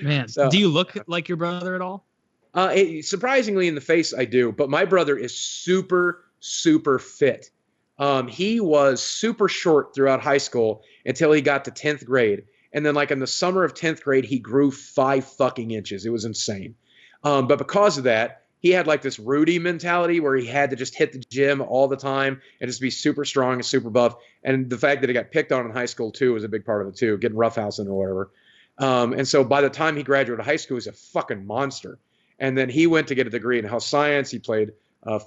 Man, do you look like your brother at all? Surprisingly, in the face, I do. But my brother is super, super fit. He was super short throughout high school until he got to 10th grade. And then like in the summer of 10th grade, he grew 5 fucking inches. It was insane. But because of that, he had like this Rudy mentality where he had to just hit the gym all the time and just be super strong and super buff. And the fact that he got picked on in high school too was a big part of it too, getting roughhousing or whatever. And so by the time he graduated high school, he was a fucking monster. And then he went to get a degree in health science. He played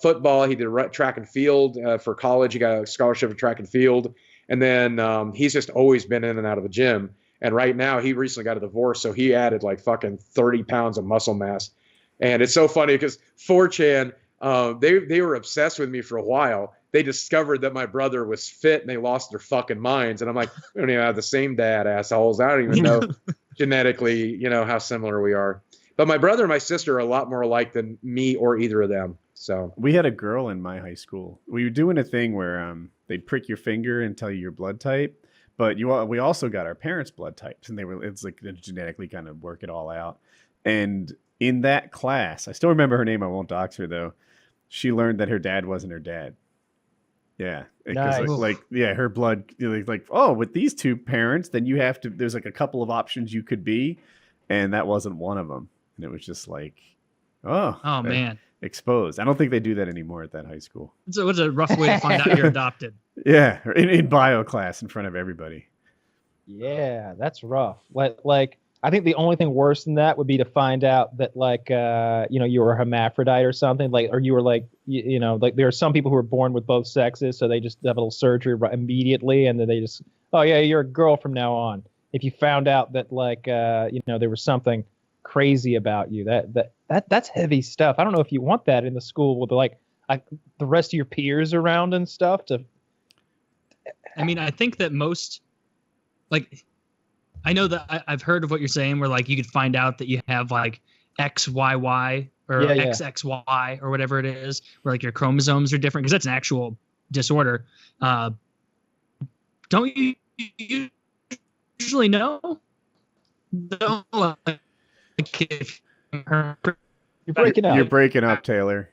football. He did track and field for college. He got a scholarship for track and field. And then he's just always been in and out of the gym. And right now he recently got a divorce. So he added like fucking 30 pounds of muscle mass. And it's so funny because 4chan, they were obsessed with me for a while. They discovered that my brother was fit and they lost their fucking minds. And I'm like, we don't even have the same dad, assholes. I don't even know genetically, you know, how similar we are. But my brother and my sister are a lot more alike than me or either of them. So we had a girl in my high school. We were doing a thing where they'd prick your finger and tell you your blood type. But we also got our parents' blood types, and it's like they genetically kind of work it all out. And in that class, I still remember her name. I won't dox her though. She learned that her dad wasn't her dad. Yeah, because nice. Her blood like oh, with these two parents, then you have to. There's like a couple of options you could be, and that wasn't one of them. And it was just like, oh man, exposed. I don't think they do that anymore at that high school. So what's a rough way to find out you're adopted? Yeah, in bio class in front of everybody. Yeah, that's rough. Like I think the only thing worse than that would be to find out that like you were a hermaphrodite or something, like, or you were like like there are some people who are born with both sexes, so they just have a little surgery immediately, and then they just you're a girl from now on. If you found out that like there was something crazy about you, that's heavy stuff. I don't know if you want that in the school with like the rest of your peers around and stuff. I mean, I think that most, like, I know that I've heard of what you're saying, where like you could find out that you have like XYY or XXY or whatever it is, where like your chromosomes are different, because that's an actual disorder. Don't you usually know. Don't like if you're breaking up. You're breaking up, Taylor.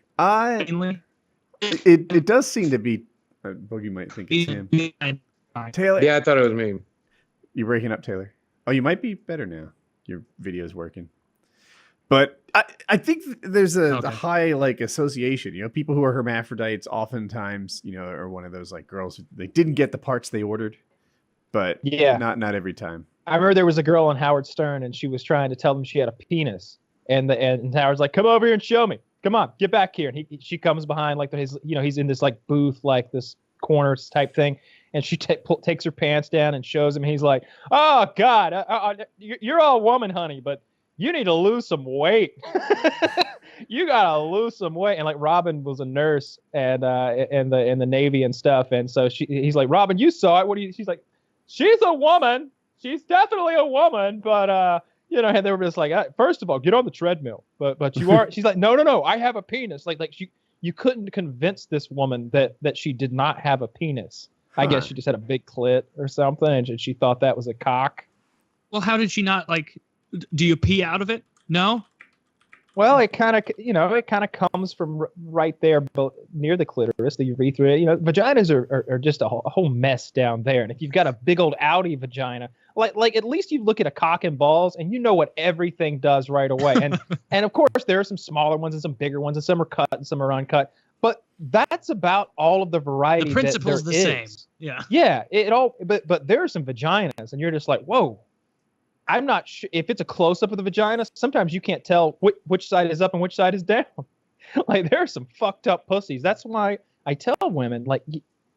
It does seem to be. Boogie might think it's him. Taylor. Yeah, I thought it was me. You're breaking up, Taylor. Oh, you might be better now. Your video's working. But I think there's a high like association. You know, people who are hermaphrodites oftentimes, you know, are one of those like girls who, they didn't get the parts they ordered. But not every time. I remember there was a girl on Howard Stern, and she was trying to tell them she had a penis, and Howard's like, "Come over here and show me. Come on, get back here." And she comes behind like he's in this like booth, like this corner type thing, and she takes her pants down and shows him. And he's like, "Oh God, you're all woman, honey, but you need to lose some weight. You gotta lose some weight." And like Robin was a nurse and in the Navy and stuff, and so he's like, "Robin, you saw it. She's like, "She's a woman. She's definitely a woman, but you know," and they were just like, "First of all, get on the treadmill." But you are. She's like, no. I have a penis. Like you couldn't convince this woman that she did not have a penis. I guess she just had a big clit or something, and she thought that was a cock. Well, how did she not like? Do you pee out of it? No. Well, it kind of comes from right there, near the clitoris, the urethra. You know, vaginas are just a whole mess down there. And if you've got a big old outie vagina, like at least you look at a cock and balls and you know what everything does right away. And of course there are some smaller ones and some bigger ones, and some are cut and some are uncut. But that's about all of the variety. The principle's the same. Yeah. Yeah. But there are some vaginas, and you're just like, whoa. I'm not sure if it's a close up of the vagina. Sometimes you can't tell which side is up and which side is down. Like there are some fucked up pussies. That's why I tell women, like,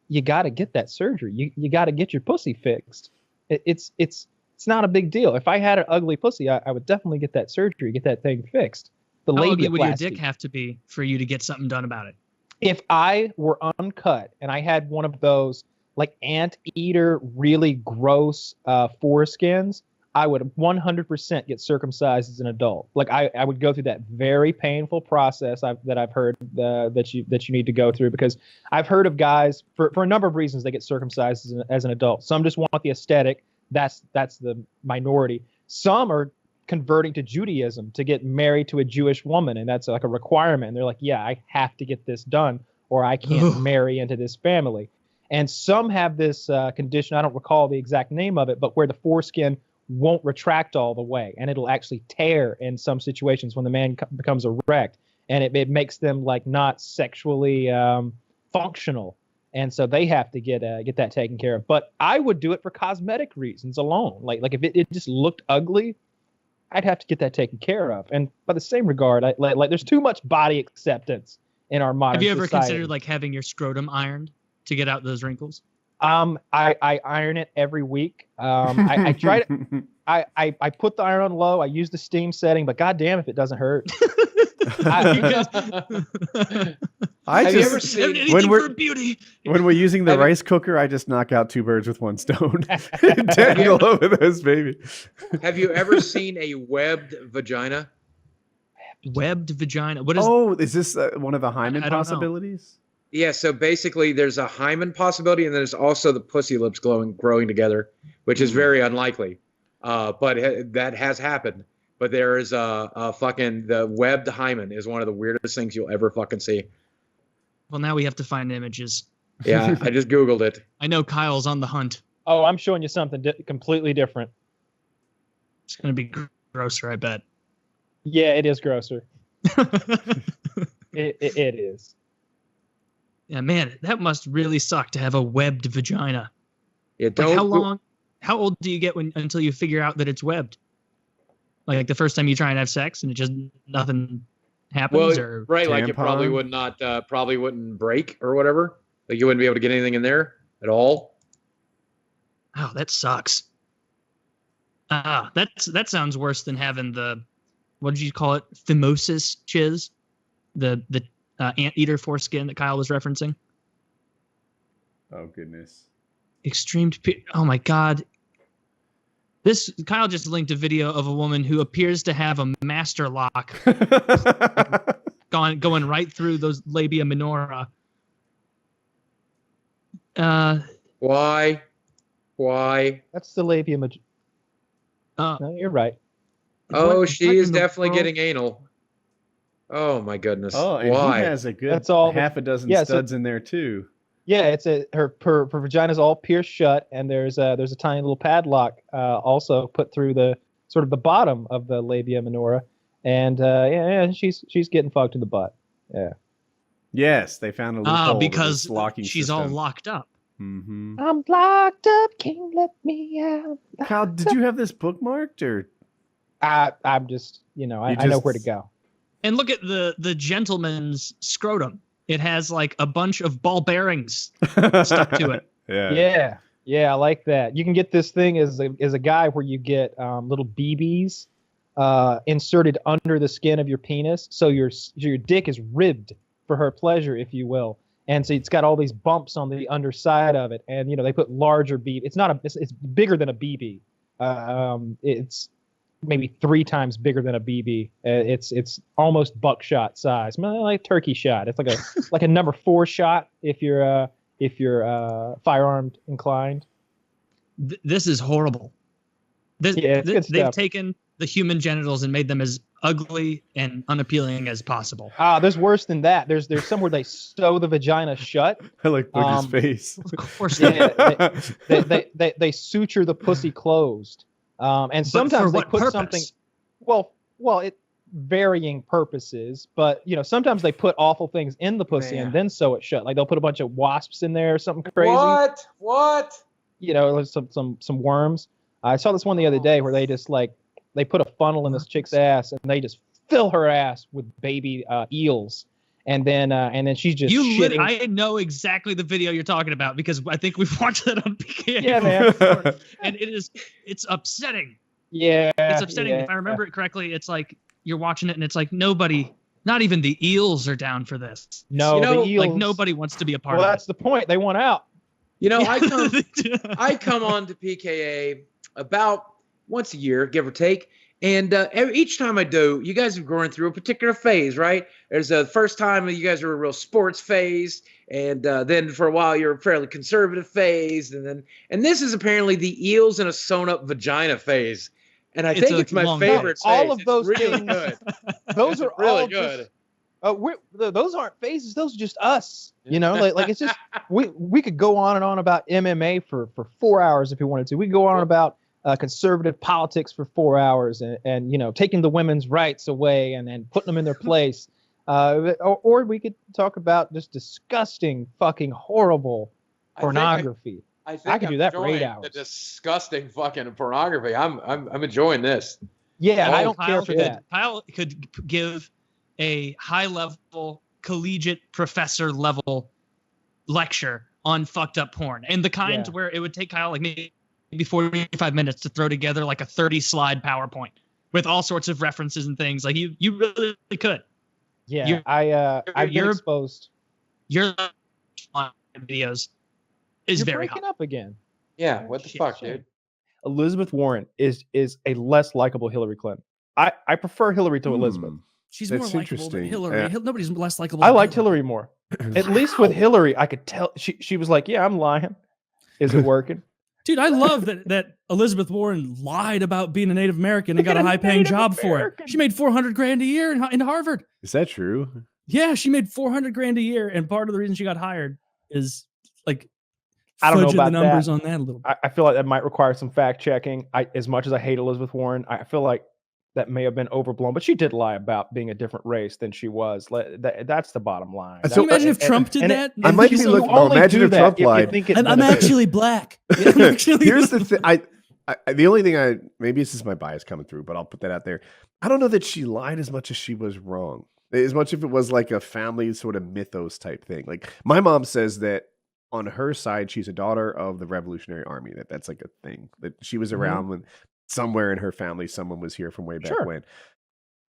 you got to get that surgery. You got to get your pussy fixed. It's not a big deal. If I had an ugly pussy, I would definitely get that surgery, get that thing fixed. How ugly would your dick have to be for you to get something done about it? If I were uncut and I had one of those like anteater, really gross foreskins, I would 100% get circumcised as an adult. Like I would go through that very painful process that I've heard that you need to go through, because I've heard of guys for a number of reasons they get circumcised as an adult. Some just want the aesthetic. That's the minority. Some are converting to Judaism to get married to a Jewish woman, and that's like a requirement. And they're like, yeah, I have to get this done or I can't marry into this family. And some have this condition, I don't recall the exact name of it, but where the foreskin won't retract all the way, and it'll actually tear in some situations when the man becomes erect, and it makes them like not sexually functional, and so they have to get that taken care of. But I would do it for cosmetic reasons alone. Like if it just looked ugly, I'd have to get that taken care of. And by the same regard, like there's too much body acceptance in our modern society. Have you ever considered like having your scrotum ironed to get out those wrinkles? I iron it every week. I try to, I put the iron on low. I use the steam setting, but goddamn if it doesn't hurt. Have you ever seen when we're using the rice cooker, I just knock out two birds with one stone. Dangle over those, baby. Have you ever seen a webbed vagina? Webbed vagina. What is? Oh, is this one of the hymen possibilities? Yeah, so basically there's a hymen possibility, and there's also the pussy lips growing together, which is very unlikely. But that has happened. But there is the webbed hymen is one of the weirdest things you'll ever fucking see. Well, now we have to find images. Yeah, I just Googled it. I know Kyle's on the hunt. Oh, I'm showing you something completely different. It's going to be grosser, I bet. Yeah, it is grosser. It is. Yeah, man, that must really suck to have a webbed vagina. Yeah, how old do you get until you figure out that it's webbed? Like the first time you try and have sex and it just nothing happens, or right, like it probably wouldn't break or whatever. Like you wouldn't be able to get anything in there at all. Oh, that sucks. That sounds worse than having the, what did you call it? Phimosis chiz, the anteater foreskin that Kyle was referencing. Oh goodness. Extreme. Oh my God. This Kyle just linked a video of a woman who appears to have a master lock going right through those labia minora. Why? That's the labia No, you're right. Oh, she is definitely getting anal. Oh my goodness! Oh, and why? he has a good That's all half a dozen studs in there too. Yeah, it's her vagina's all pierced shut, and there's a tiny little padlock also put through the sort of the bottom of the labia minora, and she's getting fucked in the butt. Yeah. Yes, they found a loophole because locking she's system. all locked up. Mm-hmm. I'm locked up, can't let me out. Kyle, did you have this bookmarked or? I'm just, I know where to go. And look at the gentleman's scrotum. It has like a bunch of ball bearings stuck to it. Yeah, I like that. You can get this thing as a guy where you get little BBs inserted under the skin of your penis, so your dick is ribbed for her pleasure, if you will. And so it's got all these bumps on the underside of it, and they put larger BB. It's bigger than a BB. It's maybe 3 times bigger than a BB. It's almost buckshot size, like turkey shot. It's like a number 4 shot if you're firearm inclined. This is horrible. They've taken the human genitals and made them as ugly and unappealing as possible. There's worse than that. There's somewhere they sew the vagina shut. I like Boogie's face. Of course, they suture the pussy closed. And sometimes they put something. Well, it varying purposes, but sometimes they put awful things in the pussy and then sew it shut. Like they'll put a bunch of wasps in there or something crazy. What? Some worms. I saw this one the other day where they just they put a funnel in this chick's ass and they just fill her ass with baby eels. And then she's just shitting. I know exactly the video you're talking about because I think we've watched that on PKA. Yeah, man. And it's upsetting. Yeah. It's upsetting. If I remember it correctly, it's like you're watching it and it's like nobody, not even the eels are down for this. No, the eels. Like nobody wants to be a part of it. Well, that's the point. They want out. I come on to PKA about once a year, give or take. And each time I do, you guys are going through a particular phase, right? There's a first time you guys are a real sports phase, and then for a while you're a fairly conservative phase, and this is apparently the eels in a sewn up vagina phase, and I think it's my favorite phase. All of those really things, good. Those are really all good. Those aren't phases. Those are just us. Like it's just we could go on and on about MMA for 4 hours if we wanted to. We could go on about conservative politics for 4 hours and taking the women's rights away and putting them in their place. Or we could talk about just disgusting, fucking horrible pornography. I could do that for 8 hours. The disgusting fucking pornography. I'm enjoying this. Yeah, and I don't care for that. Kyle could give a high-level collegiate professor level lecture on fucked up porn, and the kind where it would take Kyle like maybe 45 minutes to throw together like a 30-slide PowerPoint with all sorts of references and things. Like you really could. Yeah, I've been exposed. Your videos is very breaking hot. Up again. Yeah, what the fuck, dude? Elizabeth Warren is a less likable Hillary Clinton. I prefer Hillary to Elizabeth. She's more likable than Hillary. Yeah. Nobody's less likable. I liked Hillary more. At least with Hillary, I could tell she was like, "Yeah, I'm lying. Is it working?" Dude, I love that Elizabeth Warren lied about being a Native American and got a high-paying job for it. She made $400,000 a year in Harvard. Is that true? Yeah, she made $400,000 a year, and part of the reason she got hired is like I don't know about the numbers that. On that a little bit. I feel like that might require some fact checking. As much as I hate Elizabeth Warren, I feel like that may have been overblown, but she did lie about being a different race than she was. That's the bottom line. Can you imagine if Trump did that? I might be looking. Imagine if Trump lied. I'm actually black. Here's the thing. The only thing maybe this is my bias coming through, but I'll put that out there. I don't know that she lied as much as she was wrong. As much if it was like a family sort of mythos type thing. Like my mom says that on her side, she's a daughter of the Revolutionary Army. That's like a thing that she was around when. Somewhere in her family, someone was here from way back when.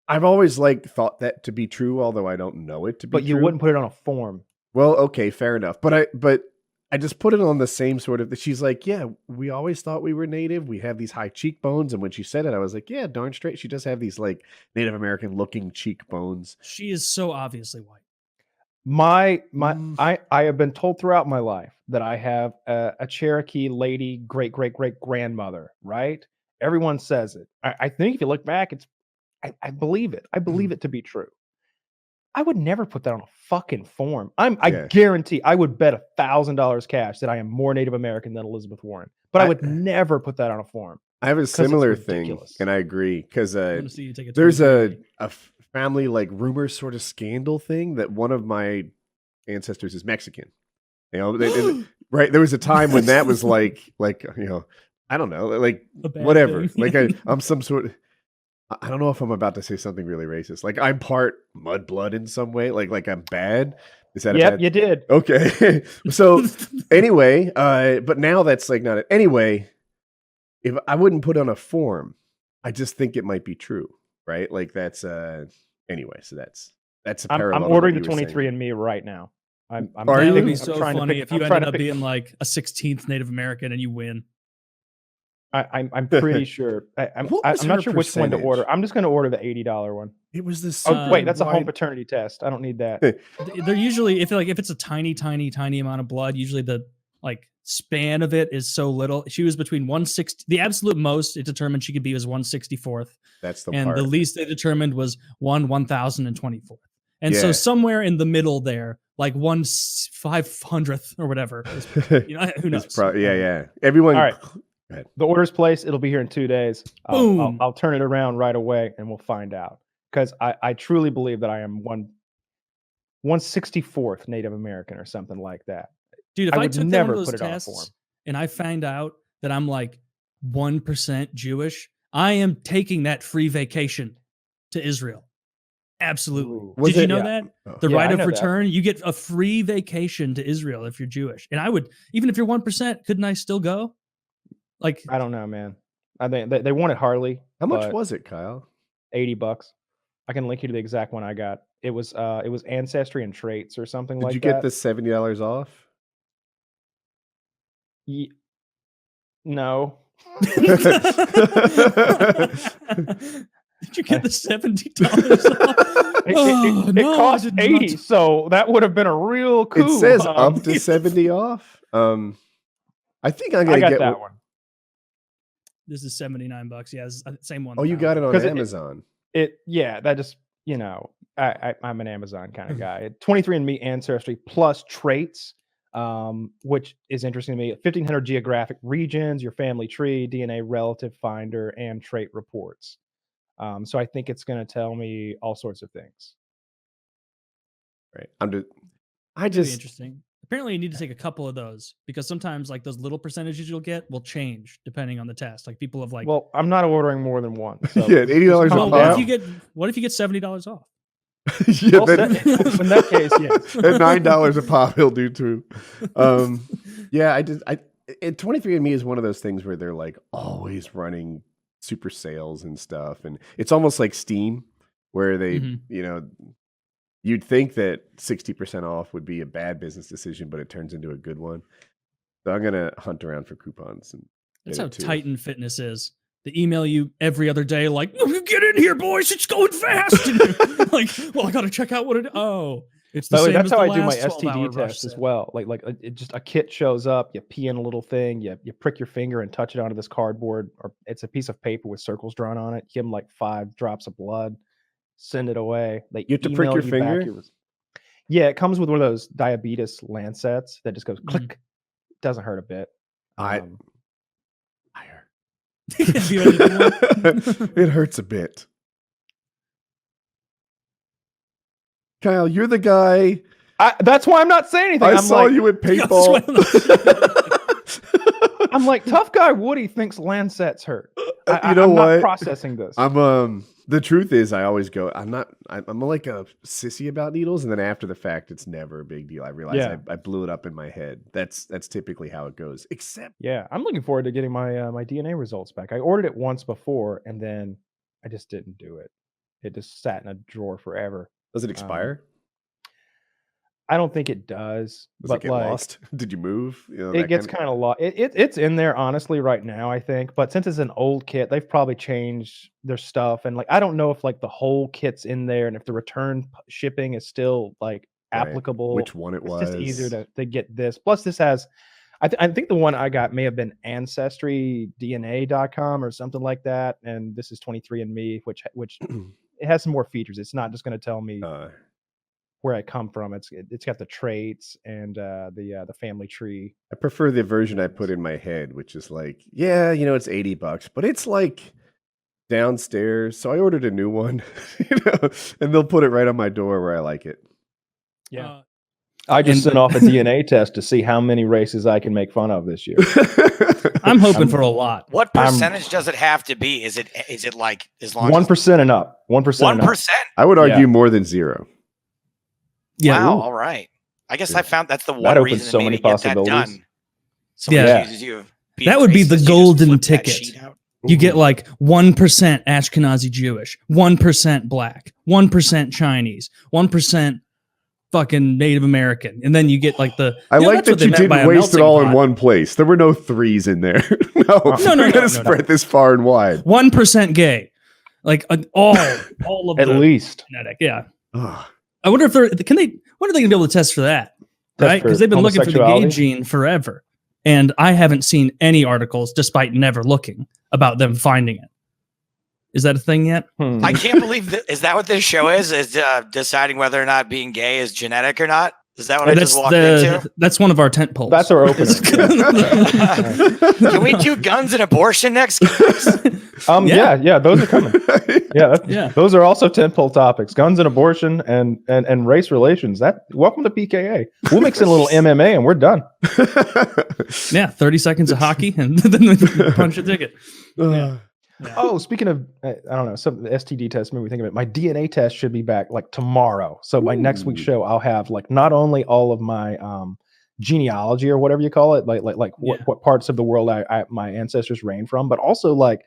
I've always thought that to be true, although I don't know it to be true. But you wouldn't put it on a form. Well, okay, fair enough. But I just put it on the same sort of. She's like, yeah, we always thought we were Native. We have these high cheekbones, and when she said it, I was like, yeah, darn straight. She does have these like Native American looking cheekbones. She is so obviously white. I have been told throughout my life that I have a Cherokee lady great grandmother, right? Everyone says it. I think if you look back, I believe it. I believe it to be true. I would never put that on a fucking form. I guarantee I would bet $1,000 cash that I am more Native American than Elizabeth Warren. But I would never put that on a form. I have a similar thing, and I agree because there's a family like rumor sort of scandal thing that one of my ancestors is Mexican. You know, right? There was a time when that was like you know, I don't know, like whatever. Like I'm some sort of. I don't know if I'm about to say something really racist. Like I'm part mudblood in some way. Like I'm bad. Is that yep? You did. Okay. So anyway, but now that's like not anyway. If I wouldn't put on a form, I just think it might be true, right? Like that's anyway. So that's a parallel. I'm ordering the 23andMe right now. That would be so funny if you ended up being like a 16th Native American and you win. I'm pretty sure. I'm not sure which one to order. I'm just going to order the $80 one. It was this. Oh wait, that's a home paternity test. I don't need that. They're usually if it's a tiny amount of blood. Usually the like span of it is so little. She was between 160. The absolute most it determined she could be was 164th. That's the and part. The least they determined was 1024th. And so somewhere in the middle there, like 1/500th or whatever. You know, who knows? Yeah. Everyone. All right. The order's placed. It'll be here in 2 days. I'll turn it around right away, and we'll find out. Because I truly believe that I am 1/64th Native American or something like that. Dude, if I took never those tests and I find out that I'm like 1% Jewish, I am taking that free vacation to Israel. Absolutely. Did you know that? The right of return, you get a free vacation to Israel if you're Jewish. And I would, even if you're 1%, couldn't I still go? Like, I don't know, man. I think they wanted Harley. How much was it, Kyle? $80. I can link you to the exact one I got. It was Ancestry and Traits or something like that. Did you get the $70 off? No. Did you get the $70 off? It cost $80, so that would have been a real coup. It says up to 70 off. I think I'm gonna get that one. This is $79. Yeah, it's the same one. Oh, you got it on Amazon. That just I'm an Amazon kind of guy. 23andMe Ancestry plus Traits, which is interesting to me. 1,500 geographic regions, your family tree, DNA relative finder, and trait reports. So I think it's going to tell me all sorts of things. Right. Interesting. Apparently, you need to take a couple of those because sometimes, like those little percentages you'll get will change depending on the test. Like people have like. Well, I'm not ordering more than one. So. Yeah, $80 a pop. What if you get $70 off? Yeah, in that case, yes. At $9 a pop, he'll do too. Yeah, and 23andMe is one of those things where they're like always running super sales and stuff, and it's almost like Steam, where they, you know. You'd think that 60% off would be a bad business decision, but it turns into a good one. So I'm going to hunt around for coupons. That's how Titan Fitness is. They email you every other day like, get in here, boys. It's going fast. Like, well, I got to check out what it it's the same that's as how the I do my last STD test as well. Like it just a kit shows up, you pee in a little thing, you prick your finger and touch it onto this cardboard, or it's a piece of paper with circles drawn on it. Give them like 5 drops of blood. Send it away. You have to prick your finger? Yeah, it comes with one of those diabetes lancets that just goes click. Doesn't hurt a bit. I heard. It hurts a bit. Kyle, you're the guy. That's why I'm not saying anything. I saw you at paintball. I'm like, tough guy Woody thinks lancets hurt. I'm not processing this. The truth is, I always go, I'm like a sissy about needles, and then after the fact, it's never a big deal. I realize I blew it up in my head. That's typically how it goes. Except, I'm looking forward to getting my my DNA results back. I ordered it once before, and then I just didn't do it. It just sat in a drawer forever. Does it expire? I don't think it does. Does it get lost? Did you move? It gets kind of lost. It's in there honestly right now, I think. But since it's an old kit, they've probably changed their stuff. And like, I don't know if like the whole kit's in there and if the return shipping is still like applicable. Which one it was. It's just easier to get this. Plus, this has I think the one I got may have been AncestryDNA.com or something like that. And this is 23andMe, which it has some more features. It's not just going to tell me where I come from. It's got the traits and the family tree. I prefer the version I put in my head, which is like, yeah, it's $80, but it's like downstairs. So I ordered a new one, and they'll put it right on my door where I like it. Yeah. I just sent off a DNA test to see how many races I can make fun of this year. I'm hoping for a lot. What percentage does it have to be? Is it like as long 1% and up? 1%. 1%. I would argue more than 0. Yeah. Wow. All right. I guess I found that's the one that opens reason so maybe many to get possibilities. that done. That would be the golden ticket. You get like 1% Ashkenazi Jewish, 1% black, 1% Chinese, 1% fucking Native American, and then you get like the. I like that you didn't waste it all in one place. There were no 3s in there. No, we're gonna spread this far and wide. 1% gay, like all of at least genetic. Yeah. I wonder if they're can they. When are they gonna be able to test for that? Right, because they've been looking for the gay gene forever, and I haven't seen any articles, despite never looking, about them finding it. Is that a thing yet? I can't believe that. Is that what this show is? Is deciding whether or not being gay is genetic or not? Is that what I just walked into? That's one of our tent poles. That's our opening. Can we do guns and abortion next? Yeah, those are coming. Yeah, those are also tentpole topics: guns and abortion, and race relations. Welcome to PKA. We'll mix in a little MMA, and we're done. 30 seconds of hockey, and then we punch a ticket. Yeah. Oh, speaking of, I don't know, some STD tests made me think of it. My DNA test should be back like tomorrow. So by next week's show, I'll have like not only all of my genealogy or whatever you call it, what parts of the world my ancestors reigned from, but also like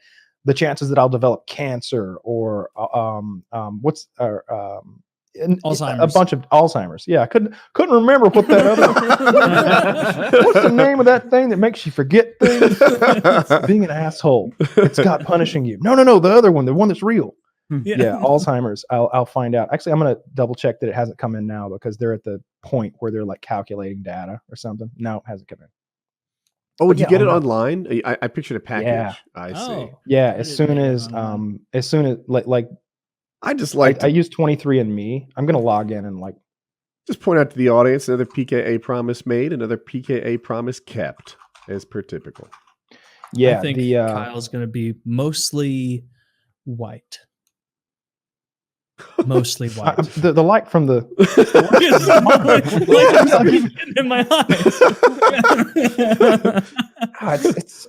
the chances that I'll develop cancer or Alzheimer's. A bunch of Alzheimer's. Yeah, I couldn't remember what that other. What's the name of that thing that makes you forget things? It's being an asshole. It's God punishing you. No, the other one, the one that's real. Yeah, Alzheimer's. I'll find out. Actually, I'm gonna double check that it hasn't come in now because they're at the point where they're like calculating data or something. No, it hasn't come in. Oh, would you get it online? I pictured a package. Yeah. I see. Yeah, as soon as like. I use 23andMe. I'm gonna log in and just point out to the audience another PKA promise made, another PKA promise kept, as per typical. Yeah, I think Kyle's gonna be mostly white. Mostly white. The light from the in my eyes.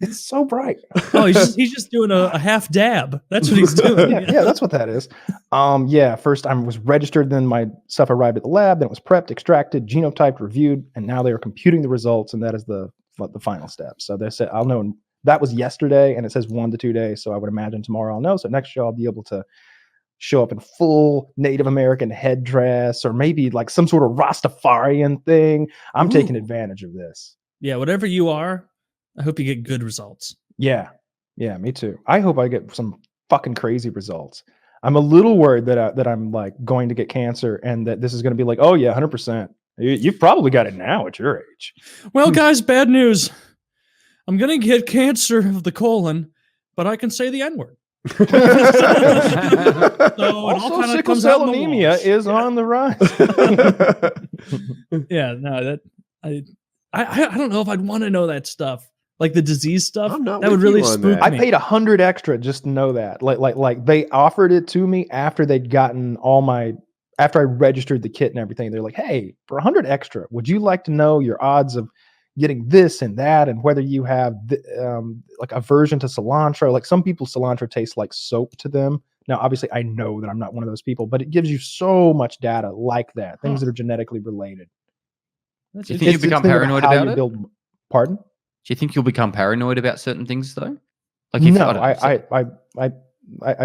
It's so bright. Oh, he's just doing a half dab. That's what he's doing. Yeah, that's what that is. First I was registered, then my stuff arrived at the lab, then it was prepped, extracted, genotyped, reviewed, and now they are computing the results, and that is the final step. So they said I'll know. That was yesterday, and it says 1 to 2 days. So I would imagine tomorrow I'll know. So next show I'll be able to show up in full Native American headdress, or maybe like some sort of Rastafarian thing. I'm taking advantage of this. Yeah, whatever you are. I hope you get good results. Yeah, me too. I hope I get some fucking crazy results. I'm a little worried that I'm like going to get cancer and that this is going to be like, oh yeah, 100%. You've probably got it now at your age. Well, guys, bad news. I'm going to get cancer of the colon, but I can say the N-word. Also, sickle cell anemia is on the rise. Yeah, no, I don't know if I'd want to know that stuff. Like the disease stuff, that would really spook me. I paid $100 extra just to know that. Like they offered it to me after they'd gotten after I registered the kit and everything. They're like, hey, for $100 extra, would you like to know your odds of getting this and that, and whether you have like aversion to cilantro? Like some people, cilantro tastes like soap to them. Now, obviously, I know that I'm not one of those people, but it gives you so much data like that, things that are genetically related. Do you think you become paranoid about it? Pardon? Do you think you'll become paranoid about certain things though? Like I've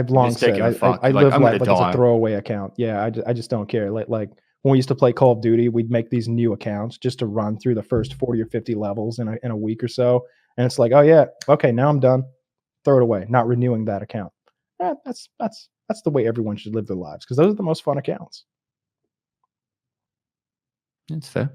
long said I live like it's a throwaway account. Yeah, I just don't care. Like when we used to play Call of Duty, we'd make these new accounts just to run through the first 40 or 50 levels in a week or so, and it's like, oh yeah, okay, now I'm done. Throw it away. Not renewing that account. That's the way everyone should live their lives, because those are the most fun accounts. That's fair.